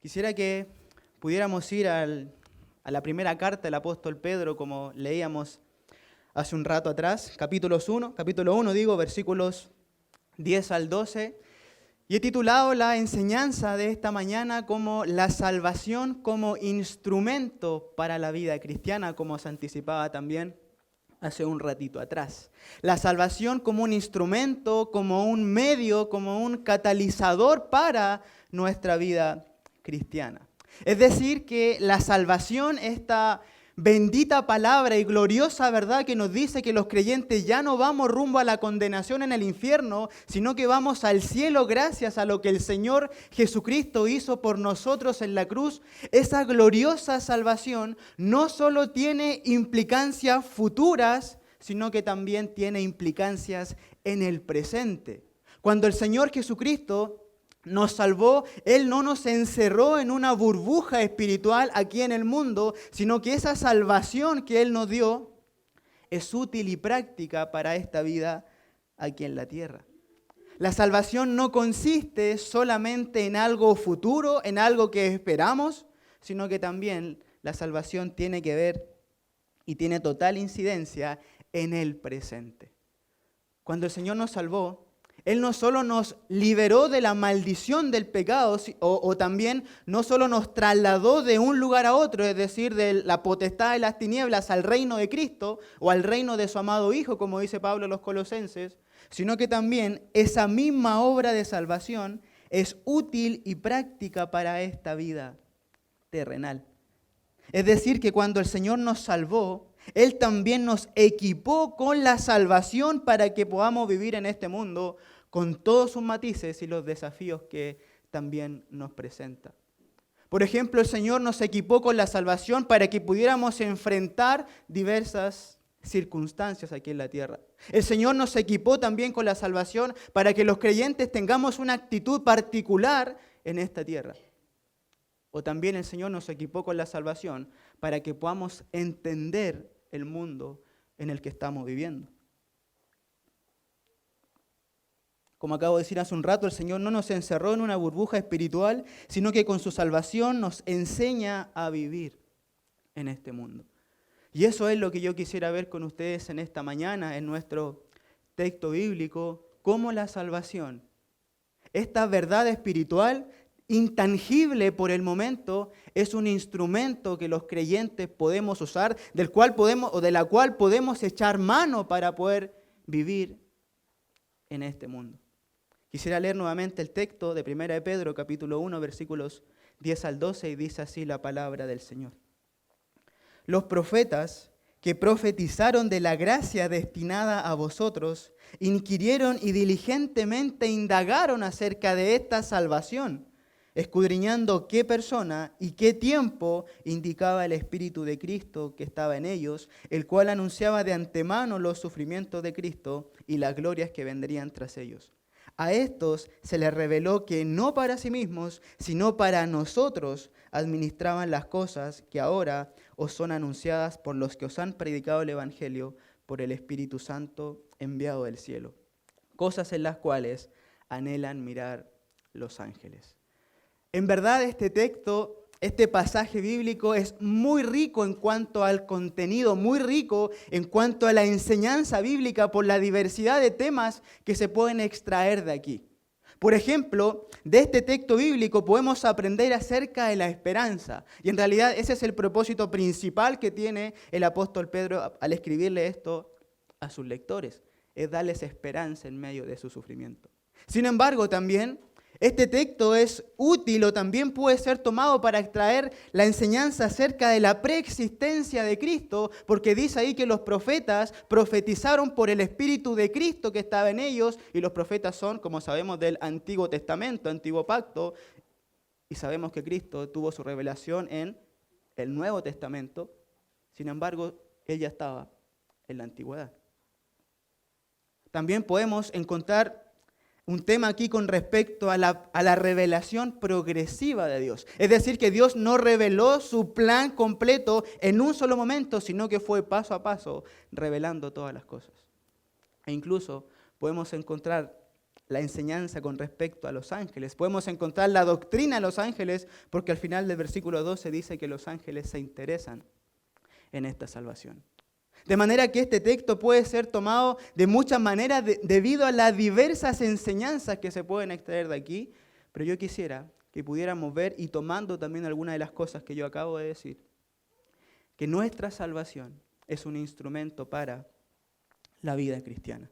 Quisiera que pudiéramos ir a la primera carta del apóstol Pedro, como leíamos hace un rato atrás, capítulo 1, versículos 10 al 12. Y he titulado la enseñanza de esta mañana como la salvación como instrumento para la vida cristiana, como se anticipaba también hace un ratito atrás. La salvación como un instrumento, como un medio, como un catalizador para nuestra vida cristiana. Es decir, que la salvación, esta bendita palabra y gloriosa verdad que nos dice que los creyentes ya no vamos rumbo a la condenación en el infierno, sino que vamos al cielo gracias a lo que el Señor Jesucristo hizo por nosotros en la cruz. Esa gloriosa salvación no solo tiene implicancias futuras, sino que también tiene implicancias en el presente. Cuando el Señor Jesucristo nos salvó, Él no nos encerró en una burbuja espiritual aquí en el mundo, sino que esa salvación que Él nos dio es útil y práctica para esta vida aquí en la tierra. La salvación no consiste solamente en algo futuro, en algo que esperamos, sino que también la salvación tiene que ver y tiene total incidencia en el presente. Cuando el Señor nos salvó, Él no solo nos liberó de la maldición del pecado, o también no solo nos trasladó de un lugar a otro, es decir, de la potestad de las tinieblas al reino de Cristo o al reino de su amado Hijo, como dice Pablo en los Colosenses, sino que también esa misma obra de salvación es útil y práctica para esta vida terrenal. Es decir, que cuando el Señor nos salvó, Él también nos equipó con la salvación para que podamos vivir en este mundo con todos sus matices y los desafíos que también nos presenta. Por ejemplo, el Señor nos equipó con la salvación para que pudiéramos enfrentar diversas circunstancias aquí en la tierra. El Señor nos equipó también con la salvación para que los creyentes tengamos una actitud particular en esta tierra. O también el Señor nos equipó con la salvación para que podamos entender el mundo en el que estamos viviendo. Como acabo de decir hace un rato, el Señor no nos encerró en una burbuja espiritual, sino que con su salvación nos enseña a vivir en este mundo. Y eso es lo que yo quisiera ver con ustedes en esta mañana, en nuestro texto bíblico, cómo la salvación, esta verdad espiritual, intangible por el momento, es un instrumento que los creyentes podemos usar, de la cual podemos echar mano para poder vivir en este mundo. Quisiera leer nuevamente el texto de 1 de Pedro, capítulo 1, versículos 10 al 12, y dice así la palabra del Señor. Los profetas que profetizaron de la gracia destinada a vosotros, inquirieron y diligentemente indagaron acerca de esta salvación, escudriñando qué persona y qué tiempo indicaba el Espíritu de Cristo que estaba en ellos, el cual anunciaba de antemano los sufrimientos de Cristo y las glorias que vendrían tras ellos. A estos se les reveló que no para sí mismos, sino para nosotros administraban las cosas que ahora os son anunciadas por los que os han predicado el Evangelio por el Espíritu Santo enviado del cielo. Cosas en las cuales anhelan mirar los ángeles. En verdad este texto, este pasaje bíblico es muy rico en cuanto al contenido, muy rico en cuanto a la enseñanza bíblica por la diversidad de temas que se pueden extraer de aquí. Por ejemplo, de este texto bíblico podemos aprender acerca de la esperanza. Y en realidad ese es el propósito principal que tiene el apóstol Pedro al escribirle esto a sus lectores, es darles esperanza en medio de su sufrimiento. Sin embargo, también este texto es útil o también puede ser tomado para extraer la enseñanza acerca de la preexistencia de Cristo, porque dice ahí que los profetas profetizaron por el Espíritu de Cristo que estaba en ellos, y los profetas son, como sabemos, del Antiguo Testamento, Antiguo Pacto, y sabemos que Cristo tuvo su revelación en el Nuevo Testamento. Sin embargo, Él ya estaba en la antigüedad. También podemos encontrar un tema aquí con respecto a la revelación progresiva de Dios. Es decir, que Dios no reveló su plan completo en un solo momento, sino que fue paso a paso revelando todas las cosas. E incluso podemos encontrar la enseñanza con respecto a los ángeles. Podemos encontrar la doctrina de los ángeles porque al final del versículo 12 dice que los ángeles se interesan en esta salvación. De manera que este texto puede ser tomado de muchas maneras debido a las diversas enseñanzas que se pueden extraer de aquí, pero yo quisiera que pudiéramos ver, y tomando también algunas de las cosas que yo acabo de decir, que nuestra salvación es un instrumento para la vida cristiana.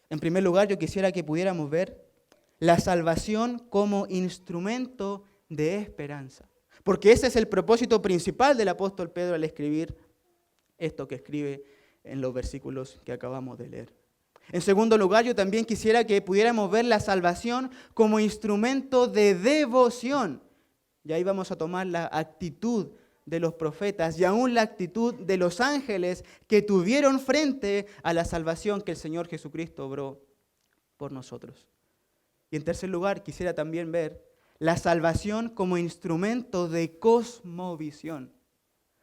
En primer lugar, yo quisiera que pudiéramos ver la salvación como instrumento de esperanza, porque ese es el propósito principal del apóstol Pedro al escribir esto que escribe en los versículos que acabamos de leer. En segundo lugar, yo también quisiera que pudiéramos ver la salvación como instrumento de devoción. Y ahí vamos a tomar la actitud de los profetas y aún la actitud de los ángeles que tuvieron frente a la salvación que el Señor Jesucristo obró por nosotros. Y en tercer lugar, quisiera también ver la salvación como instrumento de cosmovisión.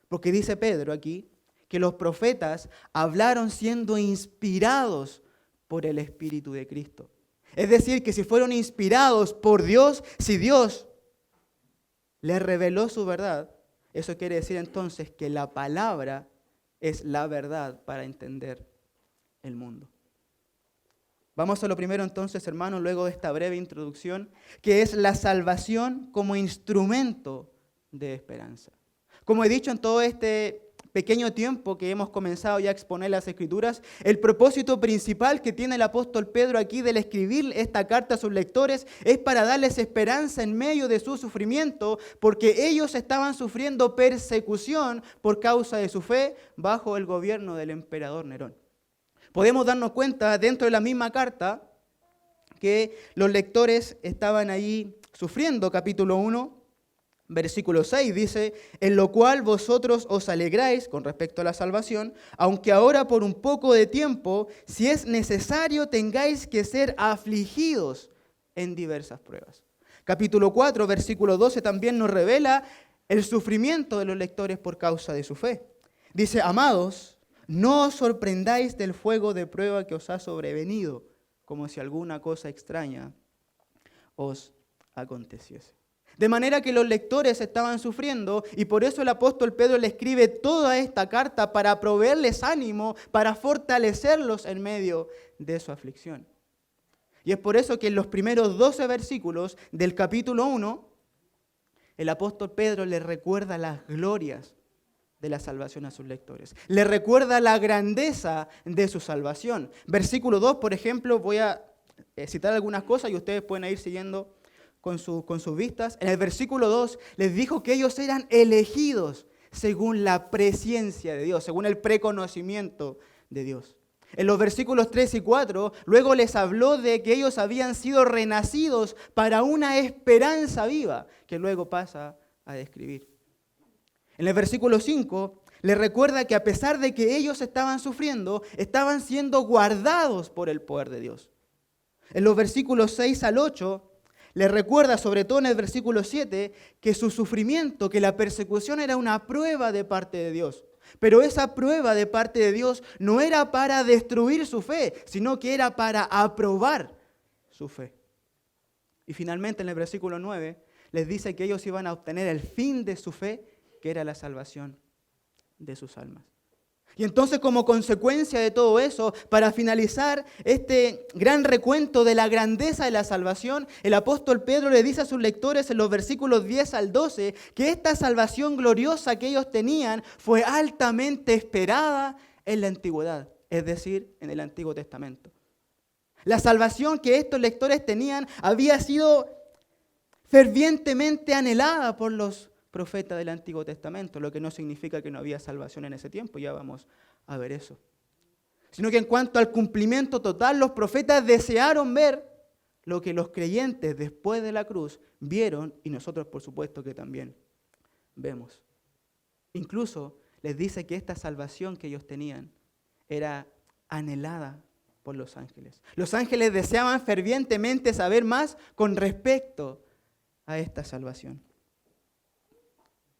Porque dice Pedro aquí que los profetas hablaron siendo inspirados por el Espíritu de Cristo. Es decir, que si fueron inspirados por Dios, si Dios les reveló su verdad, eso quiere decir entonces que la palabra es la verdad para entender el mundo. Vamos a lo primero entonces, hermanos, luego de esta breve introducción, que es la salvación como instrumento de esperanza. Como he dicho en todo este pequeño tiempo que hemos comenzado ya a exponer las Escrituras, el propósito principal que tiene el apóstol Pedro aquí del escribir esta carta a sus lectores es para darles esperanza en medio de su sufrimiento, porque ellos estaban sufriendo persecución por causa de su fe bajo el gobierno del emperador Nerón. Podemos darnos cuenta dentro de la misma carta que los lectores estaban allí sufriendo. Capítulo 1, versículo 6 dice: en lo cual vosotros os alegráis con respecto a la salvación, aunque ahora por un poco de tiempo, si es necesario, tengáis que ser afligidos en diversas pruebas. Capítulo 4, versículo 12 también nos revela el sufrimiento de los lectores por causa de su fe. Dice: amados, no os sorprendáis del fuego de prueba que os ha sobrevenido, como si alguna cosa extraña os aconteciese. De manera que los lectores estaban sufriendo y por eso el apóstol Pedro le escribe toda esta carta para proveerles ánimo, para fortalecerlos en medio de su aflicción. Y es por eso que en los primeros 12 versículos del capítulo 1, el apóstol Pedro les recuerda las glorias de la salvación a sus lectores. Les recuerda la grandeza de su salvación. Versículo 2, por ejemplo, voy a citar algunas cosas y ustedes pueden ir siguiendo con sus vistas. En el versículo 2 les dijo que ellos eran elegidos según la presciencia de Dios, según el preconocimiento de Dios. En los versículos 3 y 4, luego les habló de que ellos habían sido renacidos para una esperanza viva, que luego pasa a describir. En el versículo 5, les recuerda que a pesar de que ellos estaban sufriendo, estaban siendo guardados por el poder de Dios. En los versículos 6 al 8, les recuerda, sobre todo en el versículo 7, que su sufrimiento, que la persecución era una prueba de parte de Dios. Pero esa prueba de parte de Dios no era para destruir su fe, sino que era para aprobar su fe. Y finalmente en el versículo 9 les dice que ellos iban a obtener el fin de su fe, que era la salvación de sus almas. Y entonces, como consecuencia de todo eso, para finalizar este gran recuento de la grandeza de la salvación, el apóstol Pedro le dice a sus lectores en los versículos 10 al 12 que esta salvación gloriosa que ellos tenían fue altamente esperada en la antigüedad, es decir, en el Antiguo Testamento. La salvación que estos lectores tenían había sido fervientemente anhelada por los profeta del Antiguo Testamento, lo que no significa que no había salvación en ese tiempo, ya vamos a ver eso. Sino que en cuanto al cumplimiento total, los profetas desearon ver lo que los creyentes después de la cruz vieron y nosotros por supuesto que también vemos. Incluso les dice que esta salvación que ellos tenían era anhelada por los ángeles. Los ángeles deseaban fervientemente saber más con respecto a esta salvación.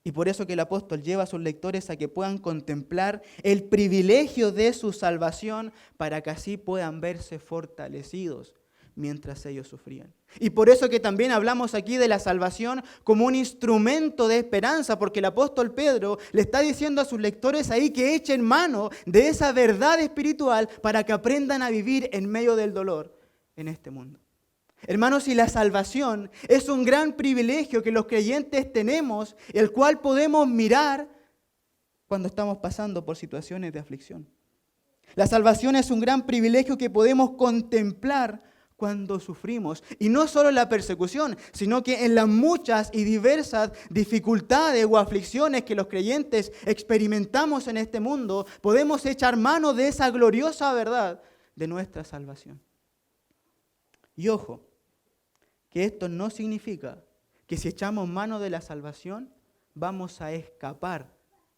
Y por eso que el apóstol lleva a sus lectores a que puedan contemplar el privilegio de su salvación para que así puedan verse fortalecidos mientras ellos sufrían. Y por eso que también hablamos aquí de la salvación como un instrumento de esperanza, porque el apóstol Pedro le está diciendo a sus lectores ahí que echen mano de esa verdad espiritual para que aprendan a vivir en medio del dolor en este mundo. Hermanos, y la salvación es un gran privilegio que los creyentes tenemos, el cual podemos mirar cuando estamos pasando por situaciones de aflicción. La salvación es un gran privilegio que podemos contemplar cuando sufrimos. Y no solo en la persecución, sino que en las muchas y diversas dificultades o aflicciones que los creyentes experimentamos en este mundo, podemos echar mano de esa gloriosa verdad de nuestra salvación. Y ojo, que esto no significa que si echamos mano de la salvación, vamos a escapar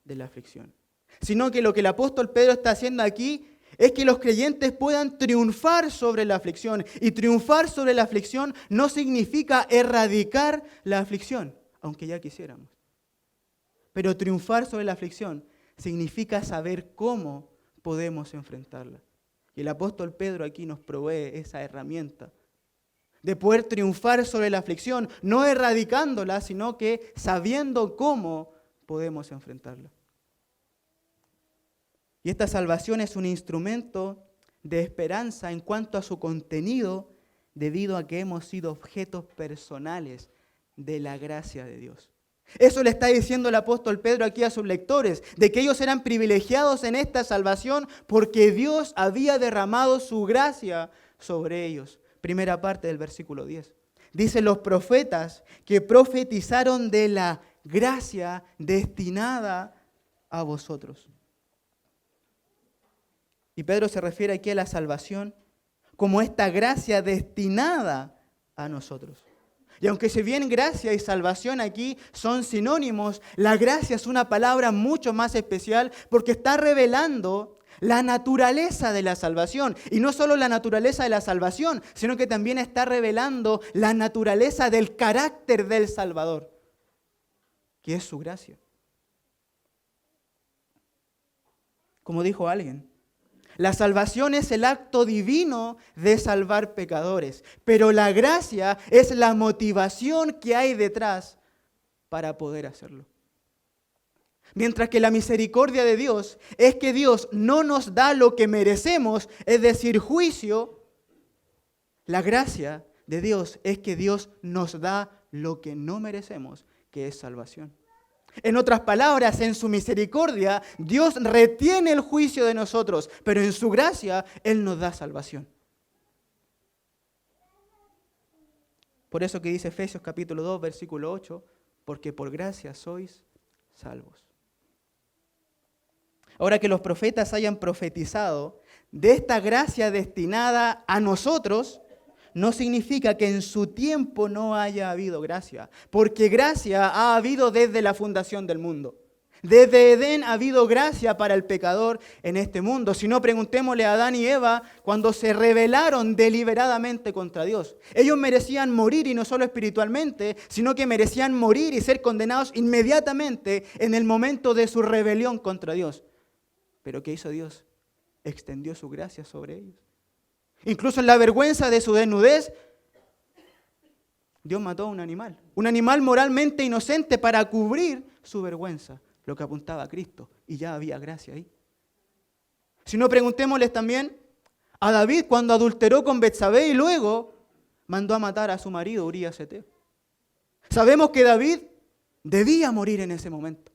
de la aflicción. Sino que lo que el apóstol Pedro está haciendo aquí es que los creyentes puedan triunfar sobre la aflicción. Y triunfar sobre la aflicción no significa erradicar la aflicción, aunque ya quisiéramos. Pero triunfar sobre la aflicción significa saber cómo podemos enfrentarla. Y el apóstol Pedro aquí nos provee esa herramienta de poder triunfar sobre la aflicción, no erradicándola, sino que sabiendo cómo podemos enfrentarla. Y esta salvación es un instrumento de esperanza en cuanto a su contenido, debido a que hemos sido objetos personales de la gracia de Dios. Eso le está diciendo el apóstol Pedro aquí a sus lectores, de que ellos eran privilegiados en esta salvación porque Dios había derramado su gracia sobre ellos. Primera parte del versículo 10. Dice: los profetas que profetizaron de la gracia destinada a vosotros. Y Pedro se refiere aquí a la salvación como esta gracia destinada a nosotros. Y aunque si bien gracia y salvación aquí son sinónimos, la gracia es una palabra mucho más especial porque está revelando la naturaleza de la salvación. Y no solo la naturaleza de la salvación, sino que también está revelando la naturaleza del carácter del Salvador, que es su gracia. Como dijo alguien, la salvación es el acto divino de salvar pecadores, pero la gracia es la motivación que hay detrás para poder hacerlo. Mientras que la misericordia de Dios es que Dios no nos da lo que merecemos, es decir, juicio, la gracia de Dios es que Dios nos da lo que no merecemos, que es salvación. En otras palabras, en su misericordia, Dios retiene el juicio de nosotros, pero en su gracia, Él nos da salvación. Por eso que dice Efesios capítulo 2, versículo 8, porque por gracia sois salvos. Ahora que los profetas hayan profetizado de esta gracia destinada a nosotros, no significa que en su tiempo no haya habido gracia, porque gracia ha habido desde la fundación del mundo. Desde Edén ha habido gracia para el pecador en este mundo. Si no, preguntémosle a Adán y Eva cuando se rebelaron deliberadamente contra Dios. Ellos merecían morir, y no solo espiritualmente, sino que merecían morir y ser condenados inmediatamente en el momento de su rebelión contra Dios. Pero ¿qué hizo Dios? Extendió su gracia sobre ellos. Incluso en la vergüenza de su desnudez, Dios mató a un animal moralmente inocente para cubrir su vergüenza, lo que apuntaba a Cristo, y ya había gracia ahí. Si no, preguntémosles también a David cuando adulteró con Betsabé y luego mandó a matar a su marido Urías Eteo. Sabemos que David debía morir en ese momento.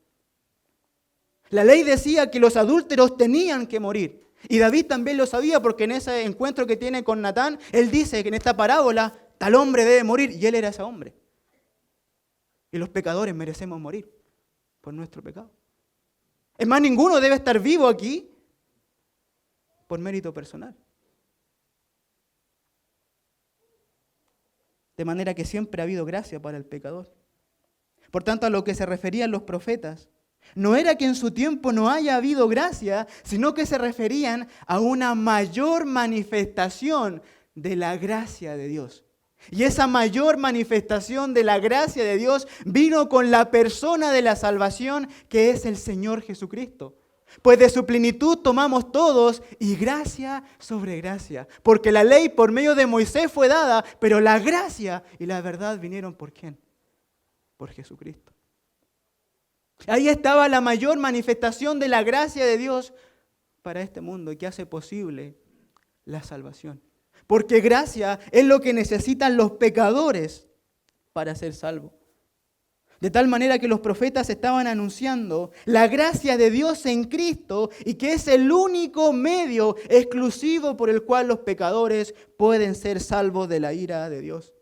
La ley decía que los adúlteros tenían que morir. Y David también lo sabía porque en ese encuentro que tiene con Natán, él dice que en esta parábola tal hombre debe morir, y él era ese hombre. Y los pecadores merecemos morir por nuestro pecado. Es más, ninguno debe estar vivo aquí por mérito personal. De manera que siempre ha habido gracia para el pecador. Por tanto, a lo que se referían los profetas, no era que en su tiempo no haya habido gracia, sino que se referían a una mayor manifestación de la gracia de Dios. Y esa mayor manifestación de la gracia de Dios vino con la persona de la salvación, que es el Señor Jesucristo. Pues de su plenitud tomamos todos y gracia sobre gracia. Porque la ley por medio de Moisés fue dada, pero la gracia y la verdad vinieron ¿por quién? Por Jesucristo. Ahí estaba la mayor manifestación de la gracia de Dios para este mundo y que hace posible la salvación. Porque gracia es lo que necesitan los pecadores para ser salvos. De tal manera que los profetas estaban anunciando la gracia de Dios en Cristo y que es el único medio exclusivo por el cual los pecadores pueden ser salvos de la ira de Dios.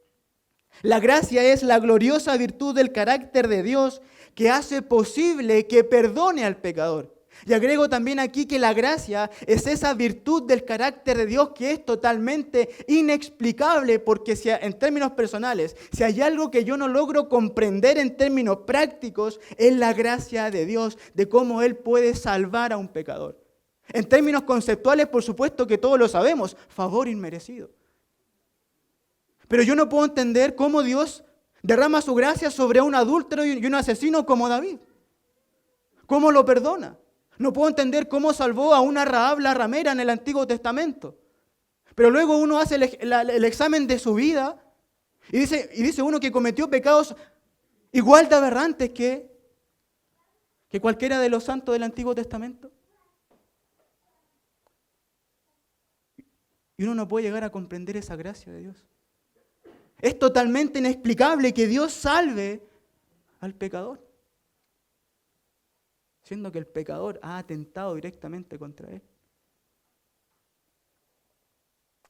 La gracia es la gloriosa virtud del carácter de Dios que hace posible que perdone al pecador. Y agrego también aquí que la gracia es esa virtud del carácter de Dios que es totalmente inexplicable, porque si en términos personales, si hay algo que yo no logro comprender en términos prácticos, es la gracia de Dios, de cómo Él puede salvar a un pecador. En términos conceptuales, por supuesto que todos lo sabemos, favor inmerecido. Pero yo no puedo entender cómo Dios derrama su gracia sobre un adúltero y un asesino como David. ¿Cómo lo perdona? No puedo entender cómo salvó a una Rahab la ramera en el Antiguo Testamento. Pero luego uno hace el examen de su vida y dice uno que cometió pecados igual de aberrantes que cualquiera de los santos del Antiguo Testamento. Y uno no puede llegar a comprender esa gracia de Dios. Es totalmente inexplicable que Dios salve al pecador, siendo que el pecador ha atentado directamente contra Él.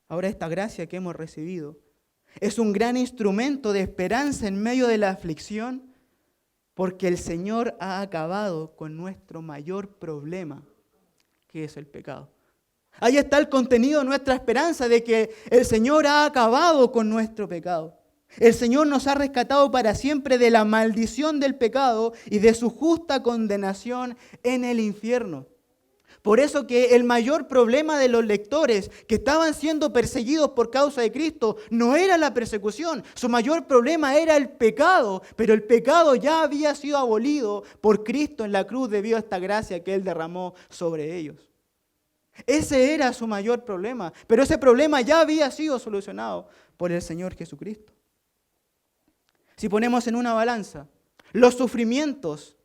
Ahora esta gracia que hemos recibido es un gran instrumento de esperanza en medio de la aflicción, porque el Señor ha acabado con nuestro mayor problema, que es el pecado. Ahí está el contenido de nuestra esperanza de que el Señor ha acabado con nuestro pecado. El Señor nos ha rescatado para siempre de la maldición del pecado y de su justa condenación en el infierno. Por eso que el mayor problema de los lectores que estaban siendo perseguidos por causa de Cristo no era la persecución. Su mayor problema era el pecado, pero el pecado ya había sido abolido por Cristo en la cruz debido a esta gracia que Él derramó sobre ellos. Ese era su mayor problema, pero ese problema ya había sido solucionado por el Señor Jesucristo. Si ponemos en una balanza los sufrimientos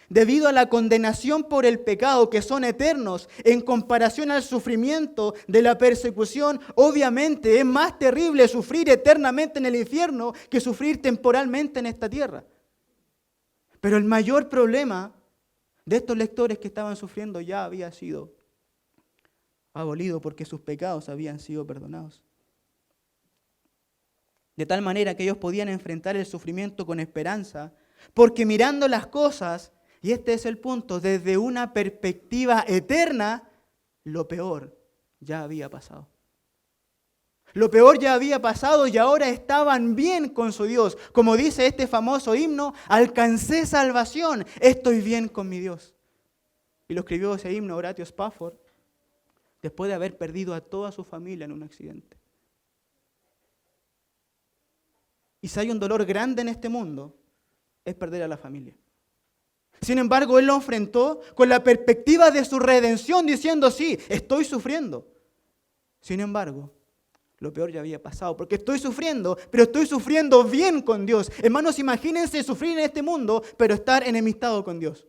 debido a la condenación por el pecado, que son eternos, en comparación al sufrimiento de la persecución, obviamente es más terrible sufrir eternamente en el infierno que sufrir temporalmente en esta tierra. Pero el mayor problema de estos lectores que estaban sufriendo ya había sido abolido porque sus pecados habían sido perdonados. De tal manera que ellos podían enfrentar el sufrimiento con esperanza, porque mirando las cosas, y este es el punto, desde una perspectiva eterna, lo peor ya había pasado. Lo peor ya había pasado y ahora estaban bien con su Dios. Como dice este famoso himno, alcancé salvación, estoy bien con mi Dios. Y lo escribió ese himno Horatio Spafford después de haber perdido a toda su familia en un accidente. Y si hay un dolor grande en este mundo, es perder a la familia. Sin embargo, Él lo enfrentó con la perspectiva de su redención, diciendo, sí, estoy sufriendo. Sin embargo, lo peor ya había pasado, porque estoy sufriendo, pero estoy sufriendo bien con Dios. Hermanos, imagínense sufrir en este mundo, pero estar enemistado con Dios.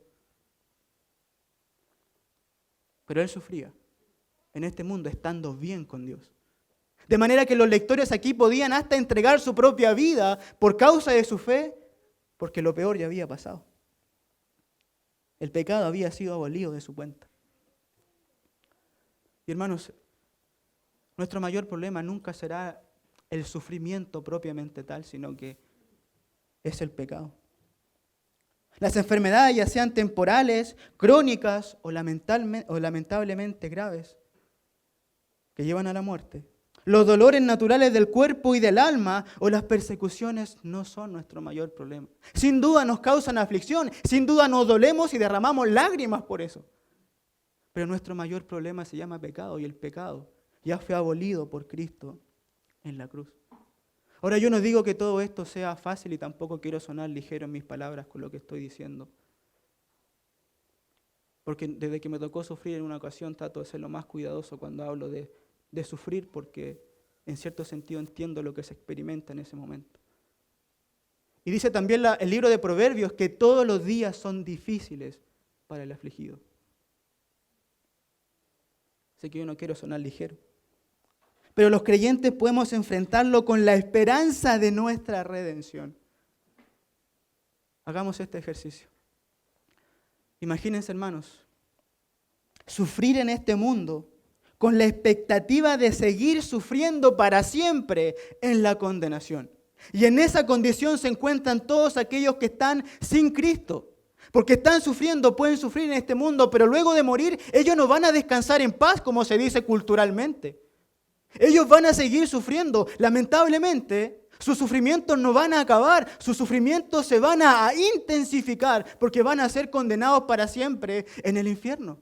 Pero Él sufría en este mundo estando bien con Dios. De manera que los lectores aquí podían hasta entregar su propia vida por causa de su fe, porque lo peor ya había pasado. El pecado había sido abolido de su cuenta. Y hermanos, nuestro mayor problema nunca será el sufrimiento propiamente tal, sino que es el pecado. Las enfermedades, ya sean temporales, crónicas o lamentablemente graves, que llevan a la muerte. Los dolores naturales del cuerpo y del alma o las persecuciones no son nuestro mayor problema. Sin duda nos causan aflicción, sin duda nos dolemos y derramamos lágrimas por eso. Pero nuestro mayor problema se llama pecado y el pecado ya fue abolido por Cristo en la cruz. Ahora yo no digo que todo esto sea fácil y tampoco quiero sonar ligero en mis palabras con lo que estoy diciendo. Porque desde que me tocó sufrir en una ocasión trato de ser lo más cuidadoso cuando hablo de sufrir, porque en cierto sentido entiendo lo que se experimenta en ese momento. Y dice también el libro de Proverbios que todos los días son difíciles para el afligido. Sé que yo no quiero sonar ligero, pero los creyentes podemos enfrentarlo con la esperanza de nuestra redención. Hagamos este ejercicio. Imagínense, hermanos, sufrir en este mundo con la expectativa de seguir sufriendo para siempre en la condenación. Y en esa condición se encuentran todos aquellos que están sin Cristo. Porque están sufriendo, pueden sufrir en este mundo, pero luego de morir ellos no van a descansar en paz, como se dice culturalmente. Ellos van a seguir sufriendo. Lamentablemente, sus sufrimientos no van a acabar, sus sufrimientos se van a intensificar porque van a ser condenados para siempre en el infierno.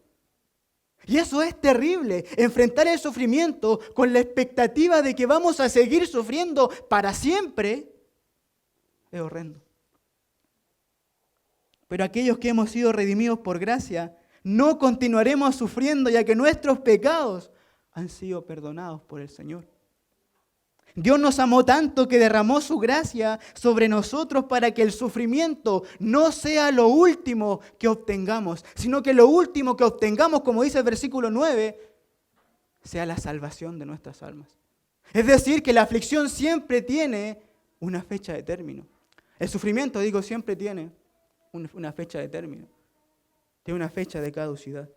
Y eso es terrible, enfrentar el sufrimiento con la expectativa de que vamos a seguir sufriendo para siempre, es horrendo. Pero aquellos que hemos sido redimidos por gracia, no continuaremos sufriendo ya que nuestros pecados han sido perdonados por el Señor. Dios nos amó tanto que derramó su gracia sobre nosotros para que el sufrimiento no sea lo último que obtengamos, sino que lo último que obtengamos, como dice el versículo 9, sea la salvación de nuestras almas. Es decir, que la aflicción siempre tiene una fecha de término. El sufrimiento, siempre tiene una fecha de término. Tiene una fecha de caducidad.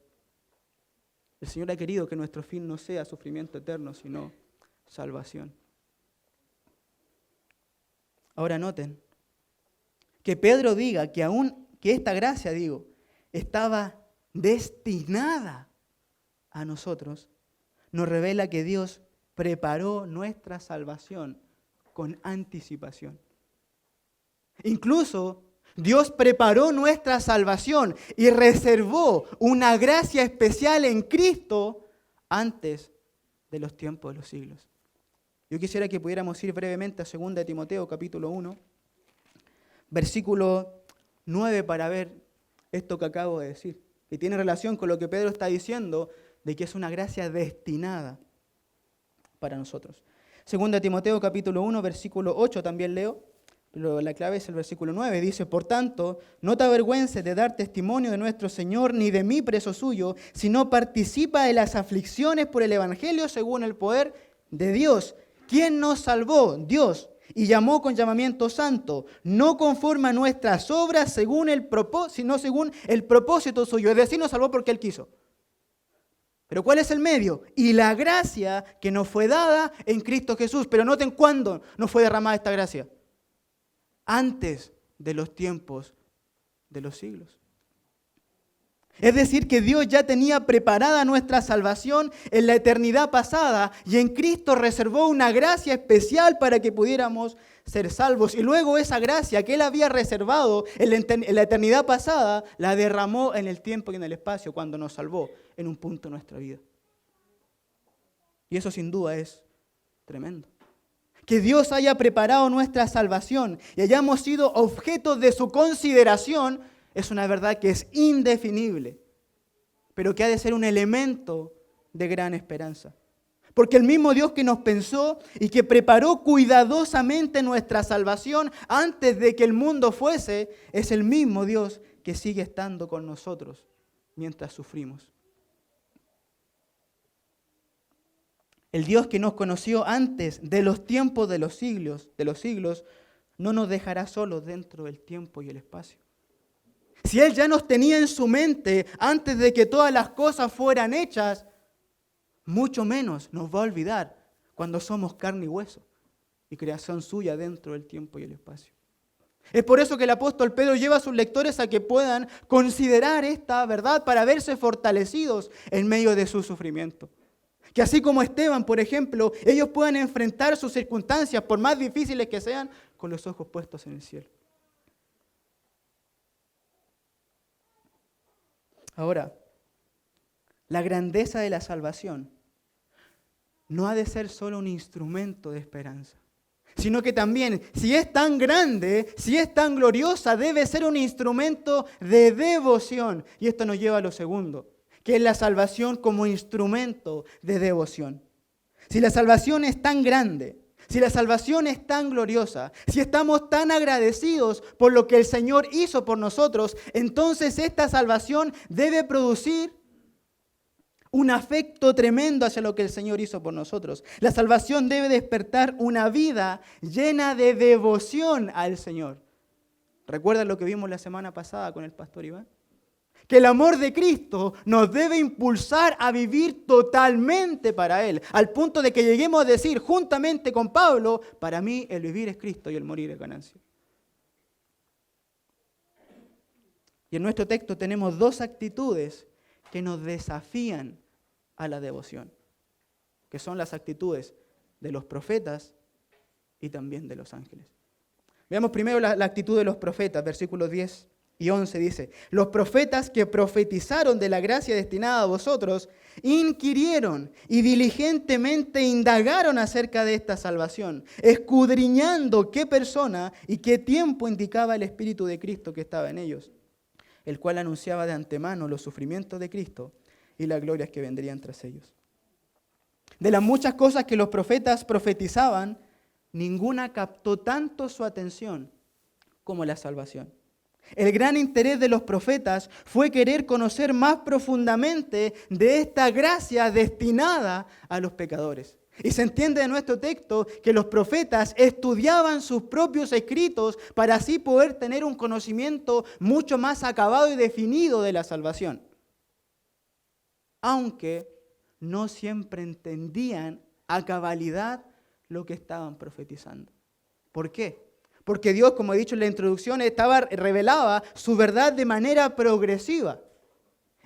El Señor ha querido que nuestro fin no sea sufrimiento eterno, sino salvación. Ahora noten, que Pedro diga que esta gracia, estaba destinada a nosotros, nos revela que Dios preparó nuestra salvación con anticipación. Incluso Dios preparó nuestra salvación y reservó una gracia especial en Cristo antes de los tiempos de los siglos. Yo quisiera que pudiéramos ir brevemente a 2 de Timoteo, capítulo 1, versículo 9, para ver esto que acabo de decir, que tiene relación con lo que Pedro está diciendo, de que es una gracia destinada para nosotros. 2 de Timoteo, capítulo 1, versículo 8, también leo, pero la clave es el versículo 9, dice: por tanto, no te avergüences de dar testimonio de nuestro Señor, ni de mí preso suyo, sino participa de las aflicciones por el Evangelio según el poder de Dios. ¿Quién nos salvó? Dios, y llamó con llamamiento santo, no conforme a nuestras obras, según el propósito, sino según el propósito suyo. Es decir, nos salvó porque Él quiso. Pero ¿cuál es el medio? Y la gracia que nos fue dada en Cristo Jesús. Pero noten cuándo nos fue derramada esta gracia. Antes de los tiempos de los siglos. Es decir, que Dios ya tenía preparada nuestra salvación en la eternidad pasada y en Cristo reservó una gracia especial para que pudiéramos ser salvos. Y luego esa gracia que Él había reservado en la eternidad pasada, la derramó en el tiempo y en el espacio cuando nos salvó en un punto de nuestra vida. Y eso sin duda es tremendo. Que Dios haya preparado nuestra salvación y hayamos sido objeto de su consideración es una verdad que es indefinible, pero que ha de ser un elemento de gran esperanza. Porque el mismo Dios que nos pensó y que preparó cuidadosamente nuestra salvación antes de que el mundo fuese, es el mismo Dios que sigue estando con nosotros mientras sufrimos. El Dios que nos conoció antes de los tiempos de los siglos, no nos dejará solos dentro del tiempo y el espacio. Si Él ya nos tenía en su mente antes de que todas las cosas fueran hechas, mucho menos nos va a olvidar cuando somos carne y hueso y creación suya dentro del tiempo y el espacio. Es por eso que el apóstol Pedro lleva a sus lectores a que puedan considerar esta verdad para verse fortalecidos en medio de su sufrimiento. Que así como Esteban, por ejemplo, ellos puedan enfrentar sus circunstancias, por más difíciles que sean, con los ojos puestos en el cielo. Ahora, la grandeza de la salvación no ha de ser solo un instrumento de esperanza, sino que también, si es tan grande, si es tan gloriosa, debe ser un instrumento de devoción. Y esto nos lleva a lo segundo, que es la salvación como instrumento de devoción. Si la salvación es tan grande, si la salvación es tan gloriosa, si estamos tan agradecidos por lo que el Señor hizo por nosotros, entonces esta salvación debe producir un afecto tremendo hacia lo que el Señor hizo por nosotros. La salvación debe despertar una vida llena de devoción al Señor. ¿Recuerdan lo que vimos la semana pasada con el pastor Iván? Que el amor de Cristo nos debe impulsar a vivir totalmente para Él, al punto de que lleguemos a decir juntamente con Pablo, para mí el vivir es Cristo y el morir es ganancia. Y en nuestro texto tenemos dos actitudes que nos desafían a la devoción, que son las actitudes de los profetas y también de los ángeles. Veamos primero la actitud de los profetas, versículos 10 y 11 dice: los profetas que profetizaron de la gracia destinada a vosotros, inquirieron y diligentemente indagaron acerca de esta salvación, escudriñando qué persona y qué tiempo indicaba el Espíritu de Cristo que estaba en ellos, el cual anunciaba de antemano los sufrimientos de Cristo y las glorias que vendrían tras ellos. De las muchas cosas que los profetas profetizaban, ninguna captó tanto su atención como la salvación. El gran interés de los profetas fue querer conocer más profundamente de esta gracia destinada a los pecadores. Y se entiende de nuestro texto que los profetas estudiaban sus propios escritos para así poder tener un conocimiento mucho más acabado y definido de la salvación. Aunque no siempre entendían a cabalidad lo que estaban profetizando. ¿Por qué? Porque Dios, como he dicho en la introducción, revelaba su verdad de manera progresiva.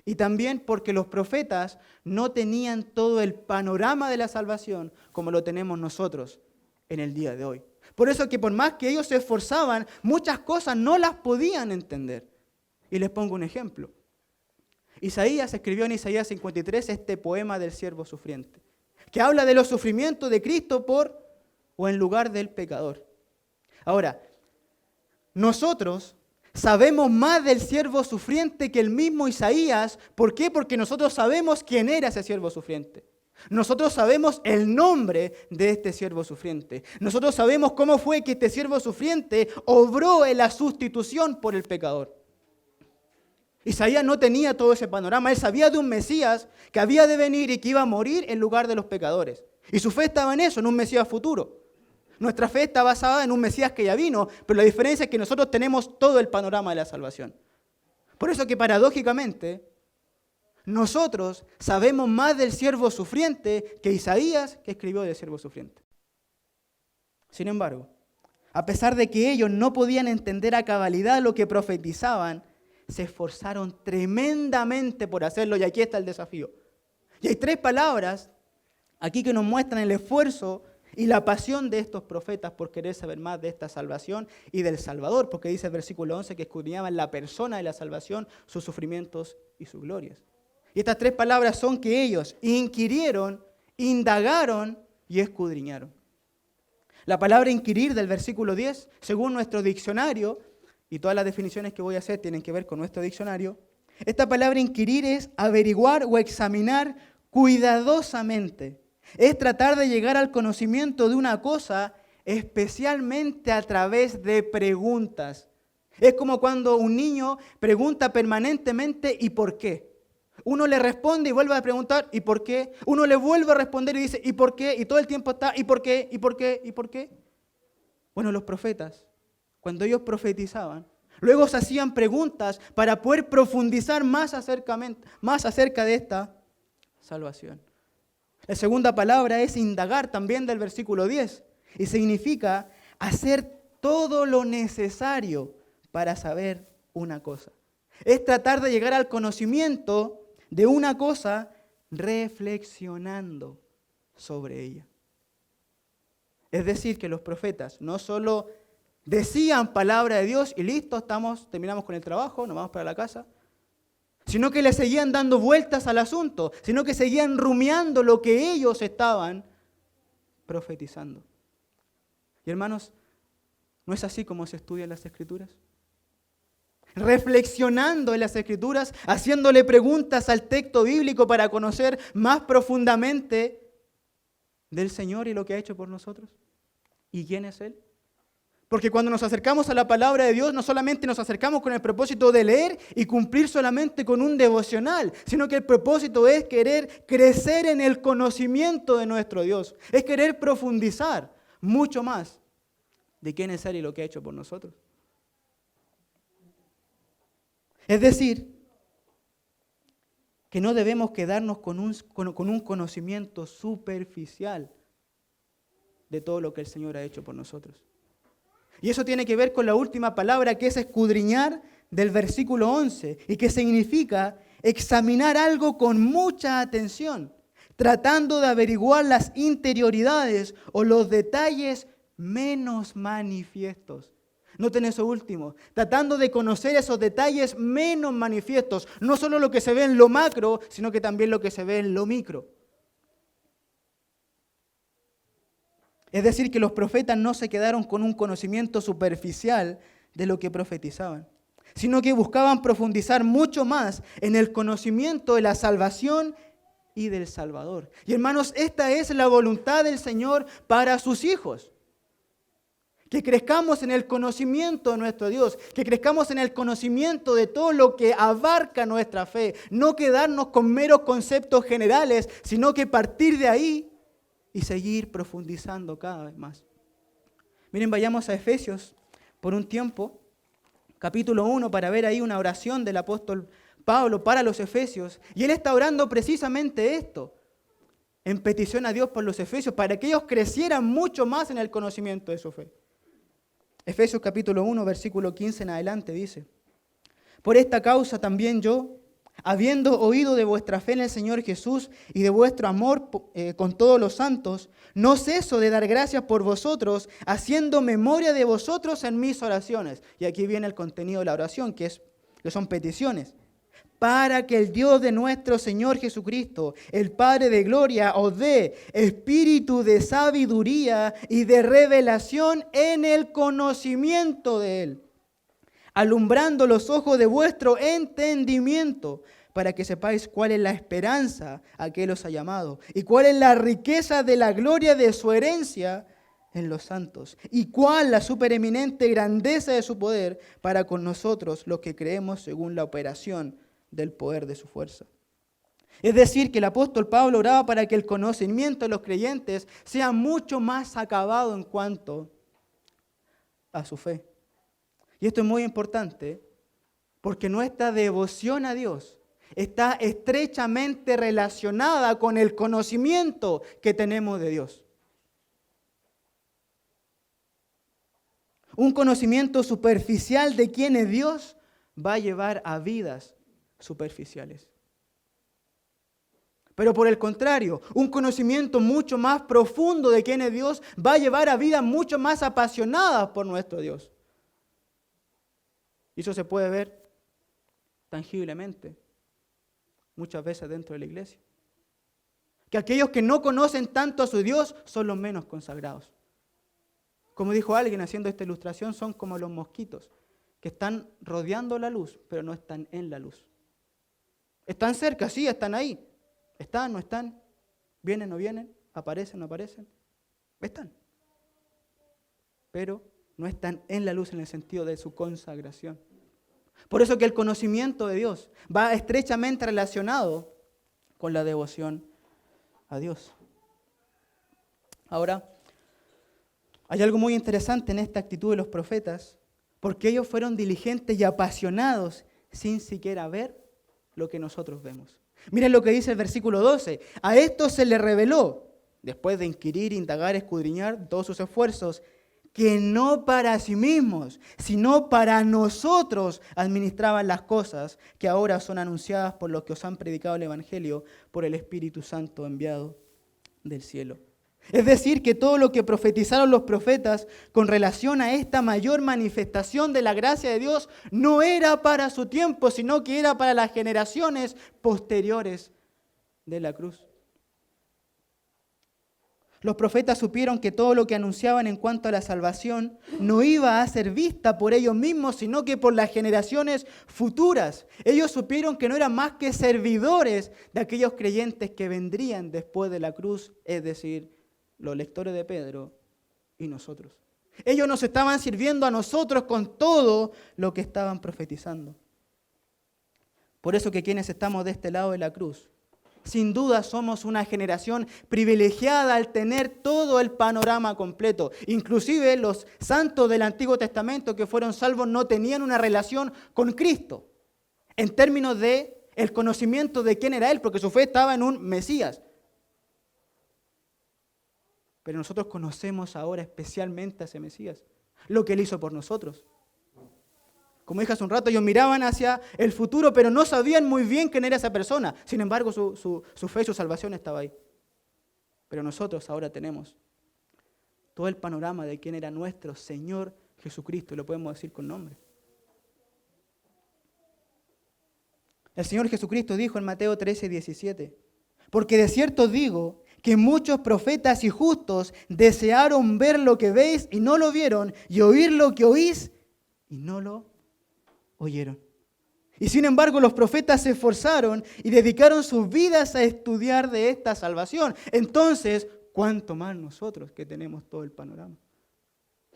Y también porque los profetas no tenían todo el panorama de la salvación como lo tenemos nosotros en el día de hoy. Por eso que por más que ellos se esforzaban, muchas cosas no las podían entender. Y les pongo un ejemplo. Isaías escribió en Isaías 53 este poema del siervo sufriente, que habla de los sufrimientos de Cristo por o en lugar del pecador. Ahora, nosotros sabemos más del siervo sufriente que el mismo Isaías. ¿Por qué? Porque nosotros sabemos quién era ese siervo sufriente. Nosotros sabemos el nombre de este siervo sufriente. Nosotros sabemos cómo fue que este siervo sufriente obró en la sustitución por el pecador. Isaías no tenía todo ese panorama. Él sabía de un Mesías que había de venir y que iba a morir en lugar de los pecadores. Y su fe estaba en eso, en un Mesías futuro. Nuestra fe está basada en un Mesías que ya vino, pero la diferencia es que nosotros tenemos todo el panorama de la salvación. Por eso que paradójicamente, nosotros sabemos más del siervo sufriente que Isaías, que escribió del siervo sufriente. Sin embargo, a pesar de que ellos no podían entender a cabalidad lo que profetizaban, se esforzaron tremendamente por hacerlo, y aquí está el desafío. Y hay 3 palabras aquí que nos muestran el esfuerzo y la pasión de estos profetas por querer saber más de esta salvación y del Salvador, porque dice el versículo 11 que escudriñaban la persona de la salvación, sus sufrimientos y sus glorias. Y estas 3 palabras son que ellos inquirieron, indagaron y escudriñaron. La palabra inquirir del versículo 10, según nuestro diccionario, y todas las definiciones que voy a hacer tienen que ver con nuestro diccionario, esta palabra inquirir es averiguar o examinar cuidadosamente. Es tratar de llegar al conocimiento de una cosa, especialmente a través de preguntas. Es como cuando un niño pregunta permanentemente ¿y por qué? Uno le responde y vuelve a preguntar ¿y por qué? Uno le vuelve a responder y dice ¿y por qué? Y todo el tiempo está ¿y por qué? ¿Y por qué? ¿Y por qué? Bueno, los profetas, cuando ellos profetizaban, luego se hacían preguntas para poder profundizar más acerca de esta salvación. La segunda palabra es indagar, también del versículo 10, y significa hacer todo lo necesario para saber una cosa. Es tratar de llegar al conocimiento de una cosa reflexionando sobre ella. Es decir, que los profetas no solo decían palabra de Dios y listo, terminamos con el trabajo, nos vamos para la casa, sino que le seguían dando vueltas al asunto, sino que seguían rumiando lo que ellos estaban profetizando. Y hermanos, ¿no es así como se estudian las Escrituras? Reflexionando en las Escrituras, haciéndole preguntas al texto bíblico para conocer más profundamente del Señor y lo que ha hecho por nosotros. ¿Y quién es Él? Porque cuando nos acercamos a la palabra de Dios, no solamente nos acercamos con el propósito de leer y cumplir solamente con un devocional, sino que el propósito es querer crecer en el conocimiento de nuestro Dios. Es querer profundizar mucho más de quién es Él y lo que ha hecho por nosotros. Es decir, que no debemos quedarnos con un conocimiento superficial de todo lo que el Señor ha hecho por nosotros. Y eso tiene que ver con la última palabra, que es escudriñar, del versículo 11, y que significa examinar algo con mucha atención, tratando de averiguar las interioridades o los detalles menos manifiestos. Noten eso último, tratando de conocer esos detalles menos manifiestos, no solo lo que se ve en lo macro, sino que también lo que se ve en lo micro. Es decir, que los profetas no se quedaron con un conocimiento superficial de lo que profetizaban, sino que buscaban profundizar mucho más en el conocimiento de la salvación y del Salvador. Y hermanos, esta es la voluntad del Señor para sus hijos. Que crezcamos en el conocimiento de nuestro Dios, que crezcamos en el conocimiento de todo lo que abarca nuestra fe. No quedarnos con meros conceptos generales, sino que partir de ahí y seguir profundizando cada vez más. Miren, vayamos a Efesios por un tiempo, capítulo 1, para ver ahí una oración del apóstol Pablo para los efesios. Y él está orando precisamente esto, en petición a Dios por los efesios, para que ellos crecieran mucho más en el conocimiento de su fe. Efesios capítulo 1, versículo 15 en adelante dice: por esta causa también yo, habiendo oído de vuestra fe en el Señor Jesús y de vuestro amor con todos los santos, no ceso de dar gracias por vosotros, haciendo memoria de vosotros en mis oraciones. Y aquí viene el contenido de la oración, que son peticiones. Para que el Dios de nuestro Señor Jesucristo, el Padre de gloria, os dé espíritu de sabiduría y de revelación en el conocimiento de Él, alumbrando los ojos de vuestro entendimiento, para que sepáis cuál es la esperanza a que Él os ha llamado, y cuál es la riqueza de la gloria de su herencia en los santos, y cuál la supereminente grandeza de su poder para con nosotros, los que creemos según la operación del poder de su fuerza. Es decir, que el apóstol Pablo oraba para que el conocimiento de los creyentes sea mucho más acabado en cuanto a su fe. Y esto es muy importante porque nuestra devoción a Dios está estrechamente relacionada con el conocimiento que tenemos de Dios. Un conocimiento superficial de quién es Dios va a llevar a vidas superficiales. Pero por el contrario, un conocimiento mucho más profundo de quién es Dios va a llevar a vidas mucho más apasionadas por nuestro Dios. Y eso se puede ver tangiblemente muchas veces dentro de la iglesia. Que aquellos que no conocen tanto a su Dios son los menos consagrados. Como dijo alguien haciendo esta ilustración, son como los mosquitos que están rodeando la luz, pero no están en la luz. Están cerca, sí, están ahí. Están, no están, vienen, no vienen, aparecen, no aparecen. Están. Pero no están en la luz en el sentido de su consagración. Por eso que el conocimiento de Dios va estrechamente relacionado con la devoción a Dios. Ahora, hay algo muy interesante en esta actitud de los profetas, porque ellos fueron diligentes y apasionados sin siquiera ver lo que nosotros vemos. Miren lo que dice el versículo 12. A esto se le reveló, después de inquirir, indagar, escudriñar todos sus esfuerzos, que no para sí mismos, sino para nosotros administraban las cosas que ahora son anunciadas por los que os han predicado el Evangelio por el Espíritu Santo enviado del cielo. Es decir, que todo lo que profetizaron los profetas con relación a esta mayor manifestación de la gracia de Dios no era para su tiempo, sino que era para las generaciones posteriores de la cruz. Los profetas supieron que todo lo que anunciaban en cuanto a la salvación no iba a ser vista por ellos mismos, sino que por las generaciones futuras. Ellos supieron que no eran más que servidores de aquellos creyentes que vendrían después de la cruz, es decir, los lectores de Pedro y nosotros. Ellos nos estaban sirviendo a nosotros con todo lo que estaban profetizando. Por eso que quienes estamos de este lado de la cruz, sin duda somos una generación privilegiada al tener todo el panorama completo. Inclusive los santos del Antiguo Testamento que fueron salvos no tenían una relación con Cristo en términos de el conocimiento de quién era Él, porque su fe estaba en un Mesías. Pero nosotros conocemos ahora especialmente a ese Mesías, lo que Él hizo por nosotros. Como dije hace un rato, ellos miraban hacia el futuro, pero no sabían muy bien quién era esa persona. Sin embargo, su fe y su salvación estaba ahí. Pero nosotros ahora tenemos todo el panorama de quién era nuestro Señor Jesucristo, y lo podemos decir con nombre. El Señor Jesucristo dijo en Mateo 13:17, porque de cierto digo que muchos profetas y justos desearon ver lo que veis y no lo vieron, y oír lo que oís y no lo oyeron. Y sin embargo los profetas se esforzaron y dedicaron sus vidas a estudiar de esta salvación. Entonces, ¿cuánto más nosotros que tenemos todo el panorama?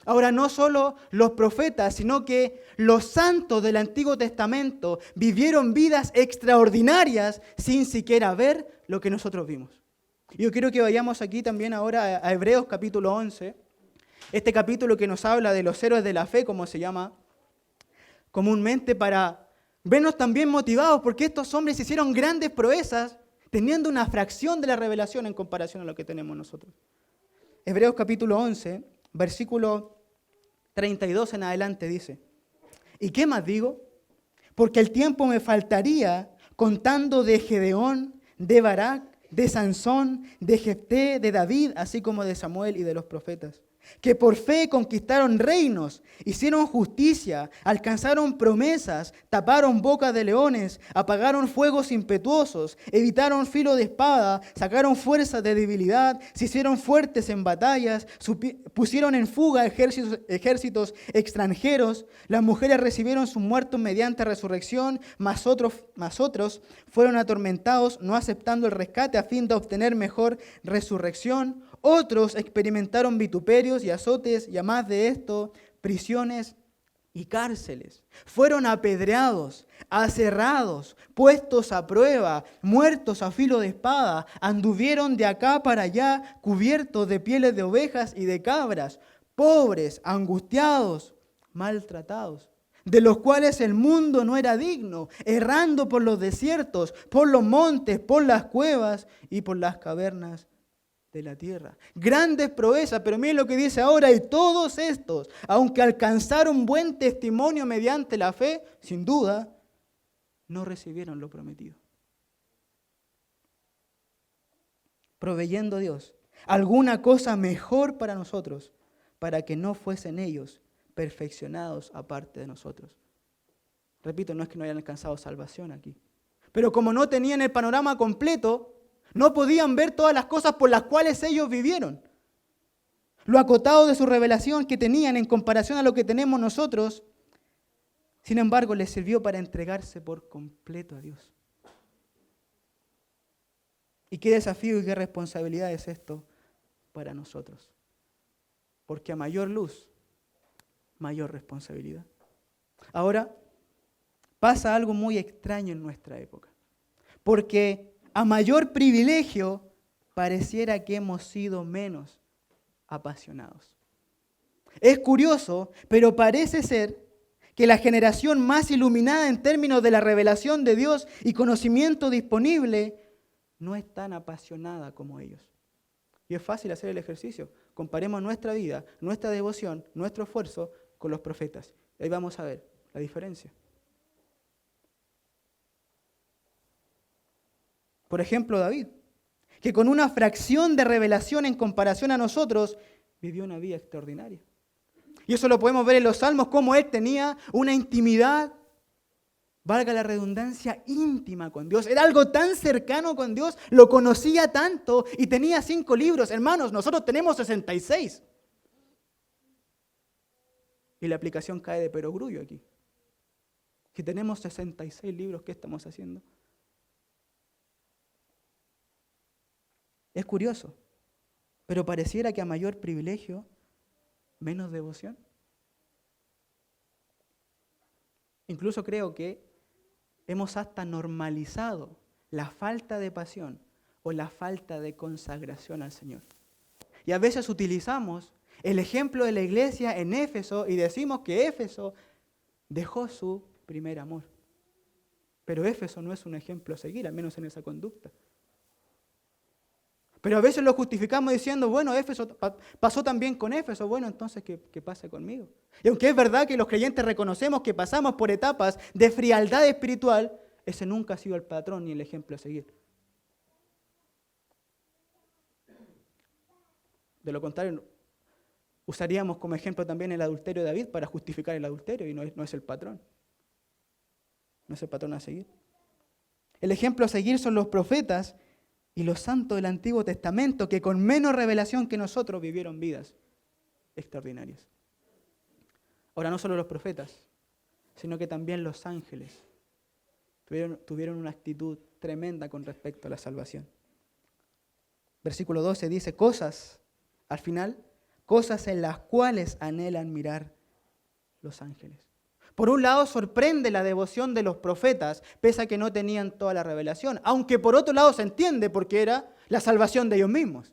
Ahora, no solo los profetas, sino que los santos del Antiguo Testamento vivieron vidas extraordinarias sin siquiera ver lo que nosotros vimos. Y yo quiero que vayamos aquí también ahora a Hebreos capítulo 11, este capítulo que nos habla de los héroes de la fe, como se llama comúnmente, para vernos también motivados, porque estos hombres hicieron grandes proezas teniendo una fracción de la revelación en comparación a lo que tenemos nosotros. Hebreos capítulo 11, versículo 32 en adelante dice, ¿y qué más digo? Porque el tiempo me faltaría contando de Gedeón, de Barak, de Sansón, de Jefté, de David, así como de Samuel y de los profetas, que por fe conquistaron reinos, hicieron justicia, alcanzaron promesas, taparon bocas de leones, apagaron fuegos impetuosos, evitaron filo de espada, sacaron fuerzas de debilidad, se hicieron fuertes en batallas, pusieron en fuga ejércitos extranjeros, las mujeres recibieron sus muertos mediante resurrección, mas otros fueron atormentados, no aceptando el rescate a fin de obtener mejor resurrección. Otros experimentaron vituperios y azotes, y además de esto, prisiones y cárceles. Fueron apedreados, aserrados, puestos a prueba, muertos a filo de espada. Anduvieron de acá para allá, cubiertos de pieles de ovejas y de cabras, pobres, angustiados, maltratados, de los cuales el mundo no era digno, errando por los desiertos, por los montes, por las cuevas y por las cavernas de la tierra. Grandes proezas, pero miren lo que dice ahora, y todos estos, aunque alcanzaron buen testimonio mediante la fe, sin duda, no recibieron lo prometido. Proveyendo Dios alguna cosa mejor para nosotros, para que no fuesen ellos perfeccionados aparte de nosotros. Repito, no es que no hayan alcanzado salvación aquí, pero como no tenían el panorama completo, no podían ver todas las cosas por las cuales ellos vivieron. Lo acotado de su revelación que tenían en comparación a lo que tenemos nosotros, sin embargo, les sirvió para entregarse por completo a Dios. Y qué desafío y qué responsabilidad es esto para nosotros. Porque a mayor luz, mayor responsabilidad. Ahora, pasa algo muy extraño en nuestra época. Porque a mayor privilegio, pareciera que hemos sido menos apasionados. Es curioso, pero parece ser que la generación más iluminada en términos de la revelación de Dios y conocimiento disponible no es tan apasionada como ellos. Y es fácil hacer el ejercicio. Comparemos nuestra vida, nuestra devoción, nuestro esfuerzo con los profetas. Ahí vamos a ver la diferencia. Por ejemplo, David, que con una fracción de revelación en comparación a nosotros, vivió una vida extraordinaria. Y eso lo podemos ver en los Salmos, cómo él tenía una intimidad valga la redundancia, íntima con Dios. Era algo tan cercano con Dios, lo conocía tanto y tenía 5 libros. Hermanos, nosotros tenemos 66. Y la aplicación cae de perogrullo aquí. Si tenemos 66 libros, ¿qué estamos haciendo? Es curioso, pero pareciera que a mayor privilegio, menos devoción. Incluso creo que hemos hasta normalizado la falta de pasión o la falta de consagración al Señor. Y a veces utilizamos el ejemplo de la iglesia en Éfeso y decimos que Éfeso dejó su primer amor. Pero Éfeso no es un ejemplo a seguir, al menos en esa conducta. Pero a veces lo justificamos diciendo, bueno, Éfeso pasó también con Éfeso, bueno, entonces ¿qué pasa conmigo? Y aunque es verdad que los creyentes reconocemos que pasamos por etapas de frialdad espiritual, ese nunca ha sido el patrón ni el ejemplo a seguir. De lo contrario, usaríamos como ejemplo también el adulterio de David para justificar el adulterio y no es el patrón. No es el patrón a seguir. El ejemplo a seguir son los profetas y los santos del Antiguo Testamento que con menos revelación que nosotros vivieron vidas extraordinarias. Ahora, no solo los profetas, sino que también los ángeles tuvieron una actitud tremenda con respecto a la salvación. Versículo 12 dice, cosas, al final, cosas en las cuales anhelan mirar los ángeles. Por un lado, sorprende la devoción de los profetas, pese a que no tenían toda la revelación, aunque por otro lado se entiende porque era la salvación de ellos mismos.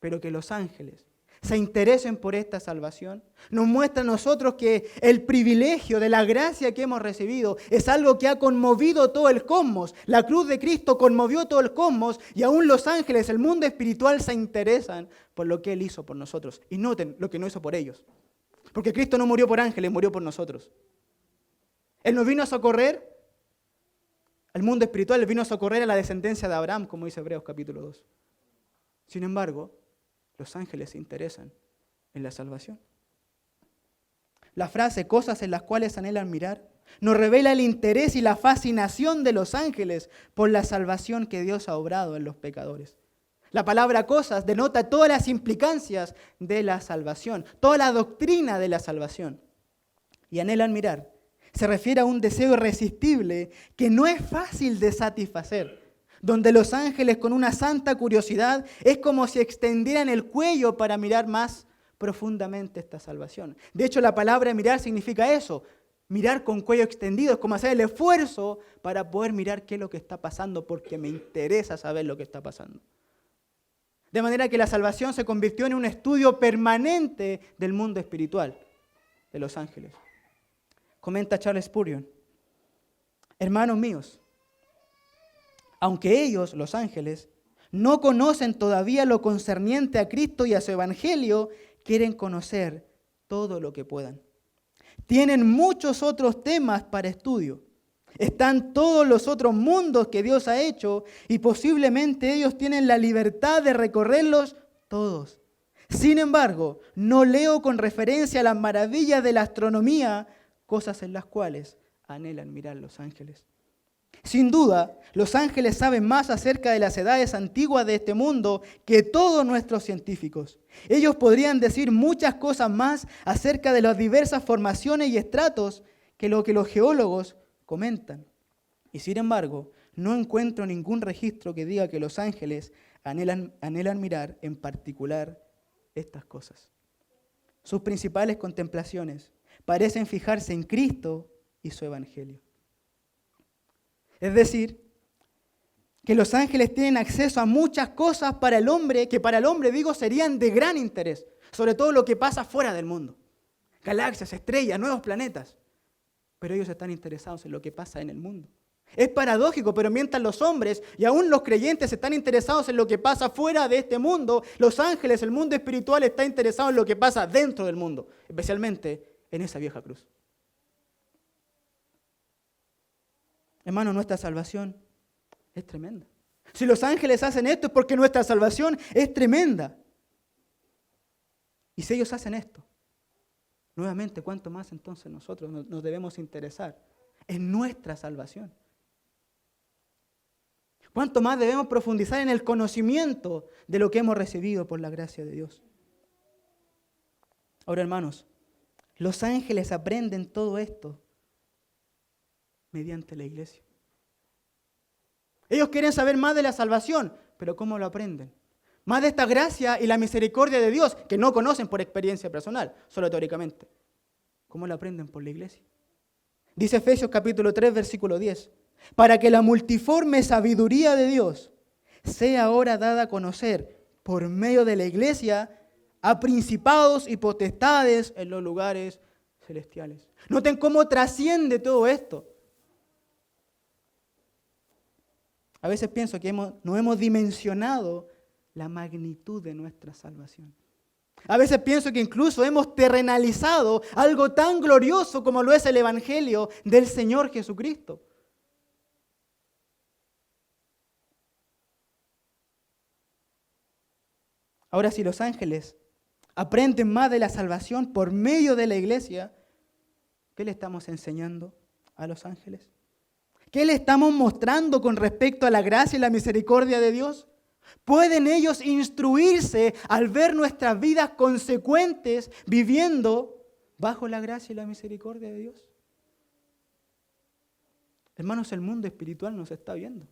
Pero que los ángeles se interesen por esta salvación nos muestra a nosotros que el privilegio de la gracia que hemos recibido es algo que ha conmovido todo el cosmos. La cruz de Cristo conmovió todo el cosmos y aún los ángeles, el mundo espiritual, se interesan por lo que Él hizo por nosotros. Y noten lo que no hizo por ellos. Porque Cristo no murió por ángeles, murió por nosotros. Él nos vino a socorrer al mundo espiritual, Él vino a socorrer a la descendencia de Abraham, como dice Hebreos capítulo 2. Sin embargo, los ángeles se interesan en la salvación. La frase, cosas en las cuales anhelan mirar, nos revela el interés y la fascinación de los ángeles por la salvación que Dios ha obrado en los pecadores. La palabra cosas denota todas las implicancias de la salvación, toda la doctrina de la salvación. Y anhelan mirar se refiere a un deseo irresistible que no es fácil de satisfacer, donde los ángeles con una santa curiosidad es como si extendieran el cuello para mirar más profundamente esta salvación. De hecho, la palabra mirar significa eso, mirar con cuello extendido, es como hacer el esfuerzo para poder mirar qué es lo que está pasando porque me interesa saber lo que está pasando. De manera que la salvación se convirtió en un estudio permanente del mundo espiritual de los ángeles. Comenta Charles Spurgeon, hermanos míos, aunque ellos, los ángeles, no conocen todavía lo concerniente a Cristo y a su evangelio, quieren conocer todo lo que puedan. Tienen muchos otros temas para estudio. Están todos los otros mundos que Dios ha hecho y posiblemente ellos tienen la libertad de recorrerlos todos. Sin embargo, no leo con referencia a las maravillas de la astronomía, cosas en las cuales anhelan mirar los ángeles. Sin duda, los ángeles saben más acerca de las edades antiguas de este mundo que todos nuestros científicos. Ellos podrían decir muchas cosas más acerca de las diversas formaciones y estratos que lo que los geólogos comentan. Y sin embargo, no encuentro ningún registro que diga que los ángeles anhelan mirar en particular estas cosas. Sus principales contemplaciones parecen fijarse en Cristo y su evangelio. Es decir, que los ángeles tienen acceso a muchas cosas para el hombre, que para el hombre, digo, serían de gran interés, sobre todo lo que pasa fuera del mundo. Galaxias, estrellas, nuevos planetas. Pero ellos están interesados en lo que pasa en el mundo. Es paradójico, pero mientras los hombres y aún los creyentes están interesados en lo que pasa fuera de este mundo, los ángeles, el mundo espiritual, está interesado en lo que pasa dentro del mundo, especialmente en esa vieja cruz. Hermano, nuestra salvación es tremenda. Si los ángeles hacen esto es porque nuestra salvación es tremenda. Y si ellos hacen esto, nuevamente, ¿cuánto más entonces nosotros nos debemos interesar en nuestra salvación. ¿Cuánto más debemos profundizar en el conocimiento de lo que hemos recibido por la gracia de Dios? Ahora, hermanos, los ángeles aprenden todo esto mediante la iglesia. Ellos quieren saber más de la salvación, pero ¿cómo lo aprenden? Más de esta gracia y la misericordia de Dios, que no conocen por experiencia personal, solo teóricamente. ¿Cómo lo aprenden? Por la iglesia. Dice Efesios capítulo 3, versículo 10. Para que la multiforme sabiduría de Dios sea ahora dada a conocer por medio de la iglesia a principados y potestades en los lugares celestiales. Noten cómo trasciende todo esto. A veces pienso que no hemos dimensionado la magnitud de nuestra salvación. A veces pienso que incluso hemos terrenalizado algo tan glorioso como lo es el Evangelio del Señor Jesucristo. Ahora, si los ángeles aprenden más de la salvación por medio de la iglesia, ¿qué le estamos enseñando a los ángeles? ¿Qué le estamos mostrando con respecto a la gracia y la misericordia de Dios? ¿Pueden ellos instruirse al ver nuestras vidas consecuentes viviendo bajo la gracia y la misericordia de Dios? Hermanos, el mundo espiritual nos está viendo.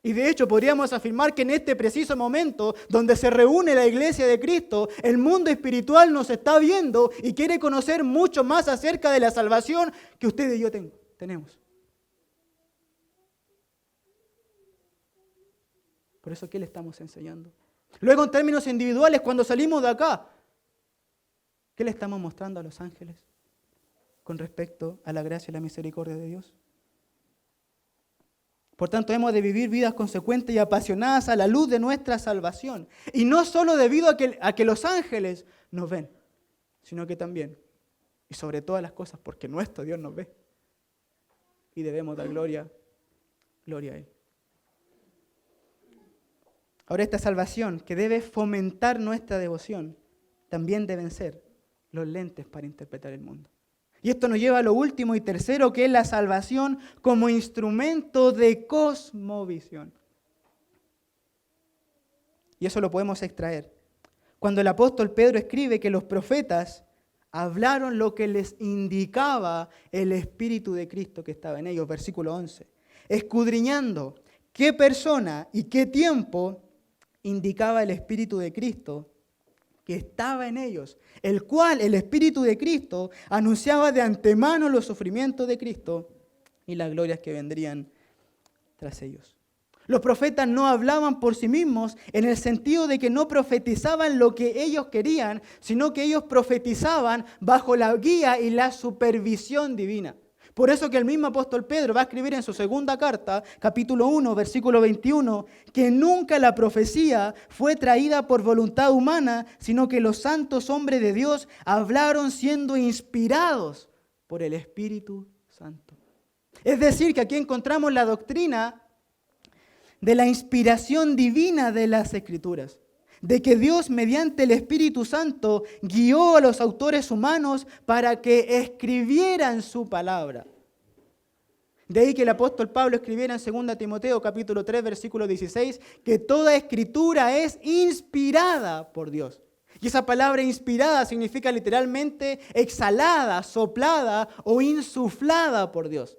Y de hecho podríamos afirmar que en este preciso momento donde se reúne la iglesia de Cristo, el mundo espiritual nos está viendo y quiere conocer mucho más acerca de la salvación que usted y yo tenemos. Por eso, ¿qué le estamos enseñando? Luego, en términos individuales, cuando salimos de acá, ¿qué le estamos mostrando a los ángeles con respecto a la gracia y la misericordia de Dios? Por tanto, hemos de vivir vidas consecuentes y apasionadas a la luz de nuestra salvación. Y no solo debido a que los ángeles nos ven, sino que también, y sobre todas las cosas, porque nuestro Dios nos ve. Y debemos dar gloria a Él. Ahora, esta salvación que debe fomentar nuestra devoción, también deben ser los lentes para interpretar el mundo. Y esto nos lleva a lo último y tercero, que es la salvación como instrumento de cosmovisión. Y eso lo podemos extraer. Cuando el apóstol Pedro escribe que los profetas hablaron lo que les indicaba el Espíritu de Cristo que estaba en ellos, versículo 11. Escudriñando qué persona y qué tiempo indicaba el Espíritu de Cristo que estaba en ellos, el cual el Espíritu de Cristo anunciaba de antemano los sufrimientos de Cristo y las glorias que vendrían tras ellos. Los profetas no hablaban por sí mismos en el sentido de que no profetizaban lo que ellos querían, sino que ellos profetizaban bajo la guía y la supervisión divina. Por eso que el mismo apóstol Pedro va a escribir en su segunda carta, capítulo 1, versículo 21, que nunca la profecía fue traída por voluntad humana, sino que los santos hombres de Dios hablaron siendo inspirados por el Espíritu Santo. Es decir, que aquí encontramos la doctrina de la inspiración divina de las Escrituras, de que Dios mediante el Espíritu Santo guió a los autores humanos para que escribieran su palabra. De ahí que el apóstol Pablo escribiera en 2 Timoteo capítulo 3 versículo 16 que toda escritura es inspirada por Dios. Y esa palabra inspirada significa literalmente exhalada, soplada o insuflada por Dios.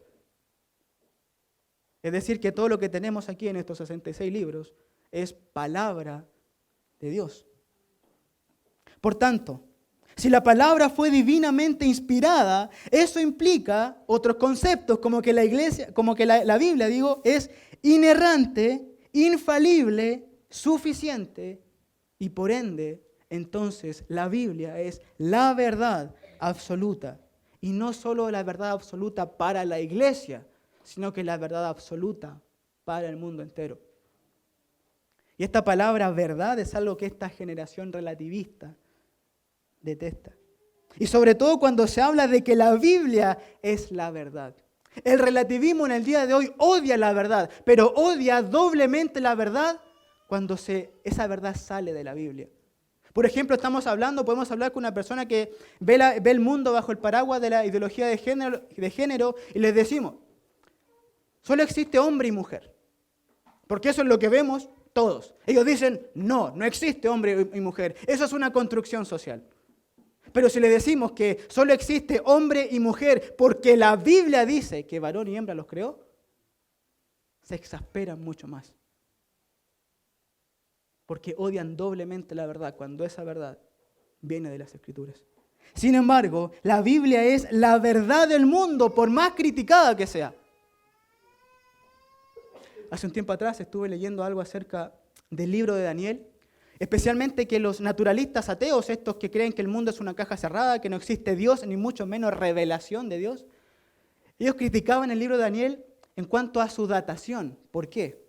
Es decir, que todo lo que tenemos aquí en estos 66 libros es palabra de Dios. Por tanto, si la palabra fue divinamente inspirada, eso implica otros conceptos como que la Biblia, es inerrante, infalible, suficiente y por ende, entonces la Biblia es la verdad absoluta y no solo la verdad absoluta para la iglesia, sino que la verdad absoluta para el mundo entero. Y esta palabra verdad es algo que esta generación relativista detesta. Y sobre todo cuando se habla de que la Biblia es la verdad. El relativismo en el día de hoy odia la verdad, pero odia doblemente la verdad cuando esa verdad sale de la Biblia. Podemos hablar con una persona que ve el mundo bajo el paraguas de la ideología de género y les decimos, solo existe hombre y mujer, porque eso es lo que vemos todos. Ellos dicen, no existe hombre y mujer, eso es una construcción social. Pero si le decimos que solo existe hombre y mujer porque la Biblia dice que varón y hembra los creó, se exasperan mucho más. Porque odian doblemente la verdad cuando esa verdad viene de las Escrituras. Sin embargo, la Biblia es la verdad del mundo, por más criticada que sea. Hace un tiempo atrás estuve leyendo algo acerca del libro de Daniel, especialmente que los naturalistas ateos, estos que creen que el mundo es una caja cerrada, que no existe Dios, ni mucho menos revelación de Dios, ellos criticaban el libro de Daniel en cuanto a su datación. ¿Por qué?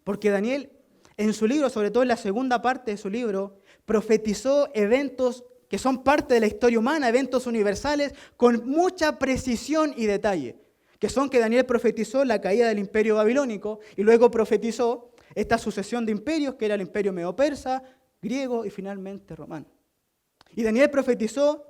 Porque Daniel, en su libro, sobre todo en la segunda parte de su libro, profetizó eventos que son parte de la historia humana, eventos universales, con mucha precisión y detalle. Que son que Daniel profetizó la caída del imperio babilónico y luego profetizó esta sucesión de imperios, que era el imperio medo-persa, griego y finalmente romano. Y Daniel profetizó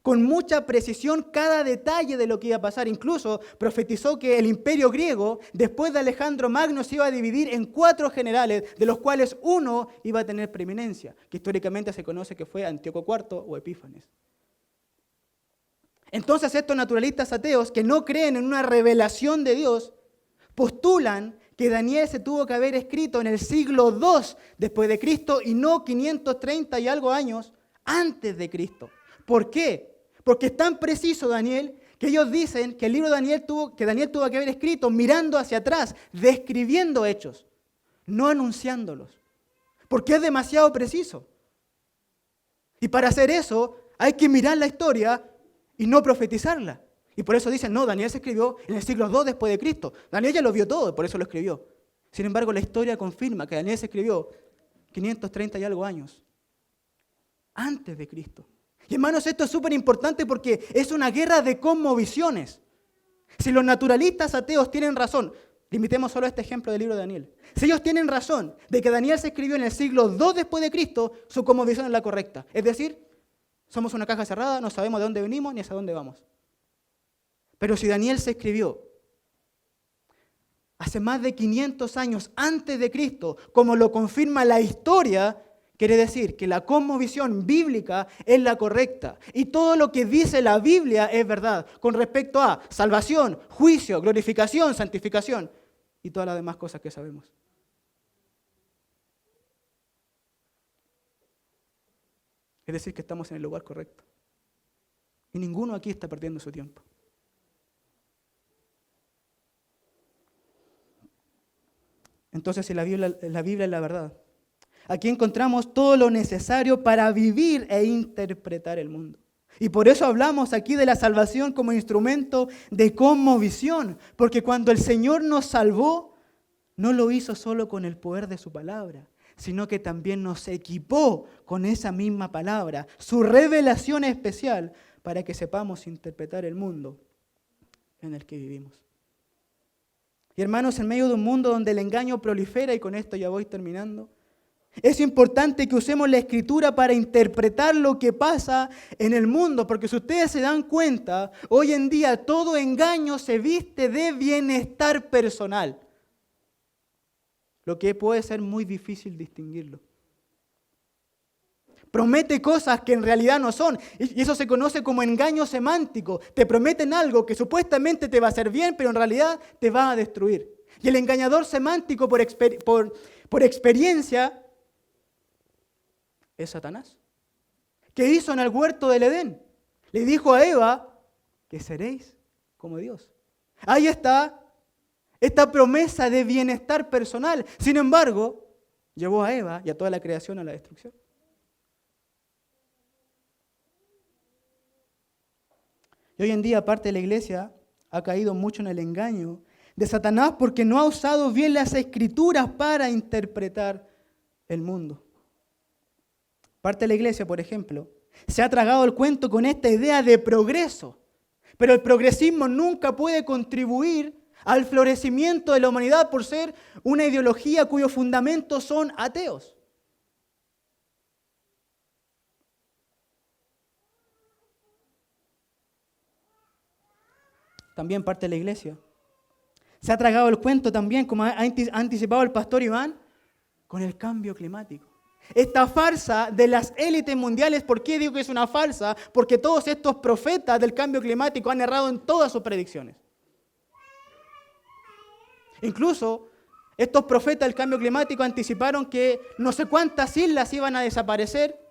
con mucha precisión cada detalle de lo que iba a pasar. Incluso profetizó que el imperio griego, después de Alejandro Magno, se iba a dividir en 4 generales, de los cuales uno iba a tener preeminencia, que históricamente se conoce que fue Antíoco IV o Epífanes. Entonces estos naturalistas ateos que no creen en una revelación de Dios, postulan que Daniel se tuvo que haber escrito en el siglo II después de Cristo y no 530 y algo años antes de Cristo. ¿Por qué? Porque es tan preciso Daniel que ellos dicen que el libro de Daniel tuvo que haber escrito mirando hacia atrás, describiendo hechos, no anunciándolos. Porque es demasiado preciso. Y para hacer eso hay que mirar la historia y no profetizarla. Y por eso dicen, no, Daniel se escribió en el siglo II después de Cristo. Daniel ya lo vio todo, por eso lo escribió. Sin embargo, la historia confirma que Daniel se escribió 530 y algo años antes de Cristo. Y hermanos, esto es súper importante porque es una guerra de cosmovisiones. Si los naturalistas ateos tienen razón, limitemos solo a este ejemplo del libro de Daniel. Si ellos tienen razón de que Daniel se escribió en el siglo II después de Cristo, su cosmovisión es la correcta. Es decir, somos una caja cerrada, no sabemos de dónde venimos ni hacia dónde vamos. Pero si Daniel se escribió hace más de 500 años antes de Cristo, como lo confirma la historia, quiere decir que la cosmovisión bíblica es la correcta. Y todo lo que dice la Biblia es verdad con respecto a salvación, juicio, glorificación, santificación y todas las demás cosas que sabemos. Es decir, que estamos en el lugar correcto. Y ninguno aquí está perdiendo su tiempo. Entonces, si la Biblia es la verdad, aquí encontramos todo lo necesario para vivir e interpretar el mundo. Y por eso hablamos aquí de la salvación como instrumento de cosmovisión, porque cuando el Señor nos salvó, no lo hizo solo con el poder de su palabra, sino que también nos equipó con esa misma palabra, su revelación especial, para que sepamos interpretar el mundo en el que vivimos. Y hermanos, en medio de un mundo donde el engaño prolifera, y con esto ya voy terminando, es importante que usemos la Escritura para interpretar lo que pasa en el mundo, porque si ustedes se dan cuenta, hoy en día todo engaño se viste de bienestar personal, lo que puede ser muy difícil distinguirlo. Promete cosas que en realidad no son, y eso se conoce como engaño semántico. Te prometen algo que supuestamente te va a hacer bien, pero en realidad te va a destruir. Y el engañador semántico por experiencia es Satanás. ¿Qué hizo en el huerto del Edén? Le dijo a Eva que seréis como Dios. Ahí está esta promesa de bienestar personal. Sin embargo, llevó a Eva y a toda la creación a la destrucción. Y hoy en día parte de la iglesia ha caído mucho en el engaño de Satanás porque no ha usado bien las Escrituras para interpretar el mundo. Parte de la iglesia, por ejemplo, se ha tragado el cuento con esta idea de progreso. Pero el progresismo nunca puede contribuir al florecimiento de la humanidad por ser una ideología cuyos fundamentos son ateos. también parte de la iglesia, se ha tragado el cuento también, como ha anticipado el pastor Iván, con el cambio climático. Esta farsa de las élites mundiales, ¿por qué digo que es una farsa? Porque todos estos profetas del cambio climático han errado en todas sus predicciones. Incluso estos profetas del cambio climático anticiparon que no sé cuántas islas iban a desaparecer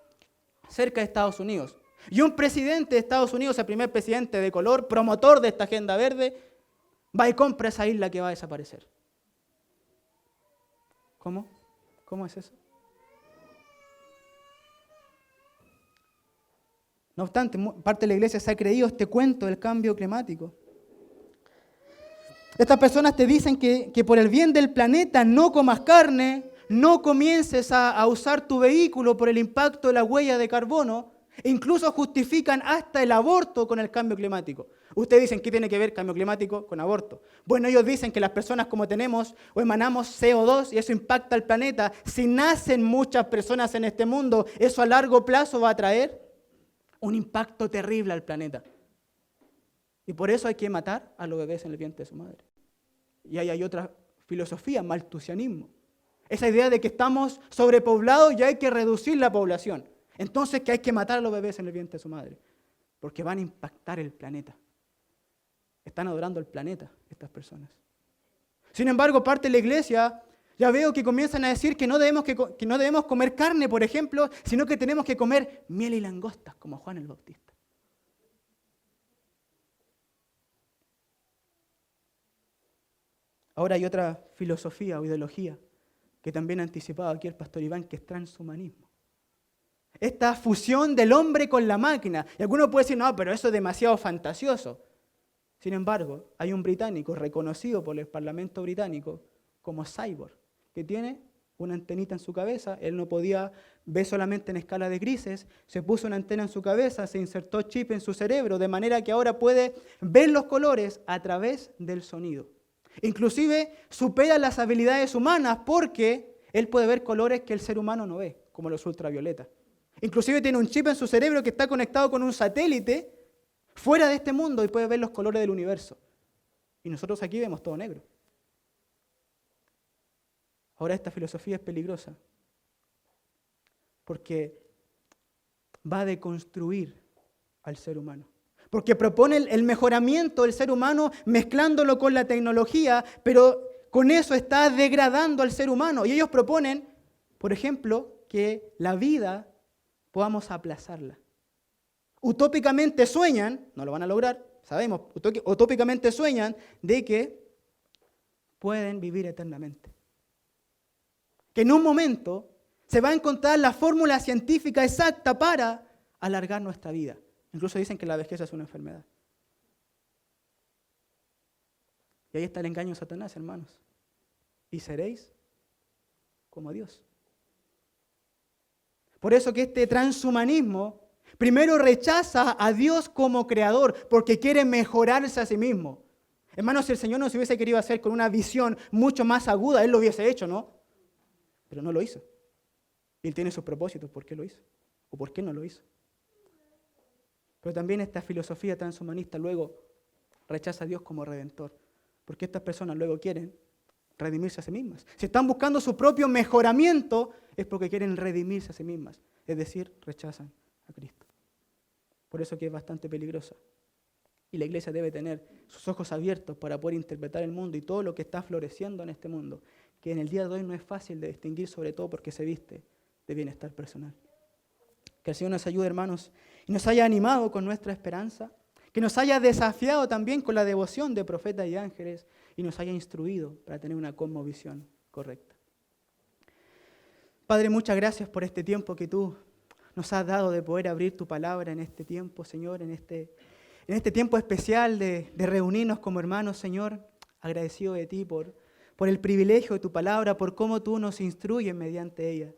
cerca de Estados Unidos. Y un presidente de Estados Unidos, el primer presidente de color, promotor de esta agenda verde, va y compra esa isla que va a desaparecer. ¿Cómo? ¿Cómo es eso? No obstante, parte de la iglesia se ha creído este cuento del cambio climático. Estas personas te dicen que por el bien del planeta no comas carne, no comiences a usar tu vehículo por el impacto de la huella de carbono, e incluso justifican hasta el aborto con el cambio climático. Ustedes dicen, ¿qué tiene que ver cambio climático con aborto? Bueno, ellos dicen que las personas como tenemos o emanamos CO2 y eso impacta al planeta. Si nacen muchas personas en este mundo, eso a largo plazo va a traer un impacto terrible al planeta. Y por eso hay que matar a los bebés en el vientre de su madre. Y ahí hay otra filosofía, maltusianismo. Esa idea de que estamos sobrepoblados y hay que reducir la población. Entonces que hay que matar a los bebés en el vientre de su madre. Porque van a impactar el planeta. Están adorando al planeta estas personas. Sin embargo, parte de la iglesia, ya veo que comienzan a decir que no debemos comer carne, por ejemplo, sino que tenemos que comer miel y langostas, como Juan el Bautista. Ahora hay otra filosofía o ideología que también ha anticipado aquí el pastor Iván, que es transhumanismo. Esta fusión del hombre con la máquina. Y alguno puede decir, no, pero eso es demasiado fantasioso. Sin embargo, hay un británico reconocido por el Parlamento británico como cyborg, que tiene una antenita en su cabeza. Él no podía ver solamente en escala de grises, se puso una antena en su cabeza, se insertó chip en su cerebro, de manera que ahora puede ver los colores a través del sonido. Inclusive supera las habilidades humanas porque él puede ver colores que el ser humano no ve, como los ultravioletas. Inclusive tiene un chip en su cerebro que está conectado con un satélite fuera de este mundo y puede ver los colores del universo. Y nosotros aquí vemos todo negro. Ahora esta filosofía es peligrosa porque va a deconstruir al ser humano. Porque propone el mejoramiento del ser humano mezclándolo con la tecnología, pero con eso está degradando al ser humano. Y ellos proponen, por ejemplo, que la vida podamos aplazarla. Utópicamente sueñan, no lo van a lograr, sabemos, utópicamente sueñan de que pueden vivir eternamente. Que en un momento se va a encontrar la fórmula científica exacta para alargar nuestra vida. Incluso dicen que la vejez es una enfermedad. Y ahí está el engaño de Satanás, hermanos. Y seréis como Dios. Por eso que este transhumanismo primero rechaza a Dios como creador, porque quiere mejorarse a sí mismo. Hermanos, si el Señor nos hubiese querido hacer con una visión mucho más aguda, Él lo hubiese hecho, ¿no? Pero no lo hizo. Y Él tiene sus propósitos, ¿por qué lo hizo? ¿O por qué no lo hizo? Pero también esta filosofía transhumanista luego rechaza a Dios como redentor, porque estas personas luego quieren redimirse a sí mismas. Si están buscando su propio mejoramiento, es porque quieren redimirse a sí mismas, es decir, rechazan a Cristo. Por eso que es bastante peligrosa. Y la iglesia debe tener sus ojos abiertos para poder interpretar el mundo y todo lo que está floreciendo en este mundo, que en el día de hoy no es fácil de distinguir, sobre todo porque se viste de bienestar personal. Que el Señor nos ayude, hermanos, y nos haya animado con nuestra esperanza, que nos haya desafiado también con la devoción de profetas y ángeles y nos haya instruido para tener una cosmovisión correcta. Padre, muchas gracias por este tiempo que tú nos has dado de poder abrir tu palabra en este tiempo, Señor, en este tiempo especial de reunirnos como hermanos, Señor, agradecido de ti por el privilegio de tu palabra, por cómo tú nos instruyes mediante ella.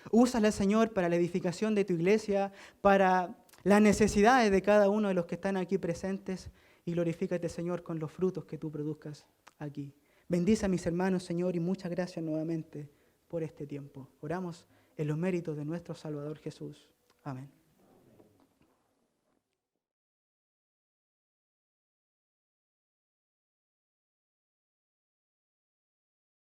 Úsala, Señor, para la edificación de tu iglesia, para las necesidades de cada uno de los que están aquí presentes y glorifícate, Señor, con los frutos que tú produzcas aquí. Bendice a mis hermanos, Señor, y muchas gracias nuevamente por este tiempo. Oramos en los méritos de nuestro Salvador Jesús. Amén.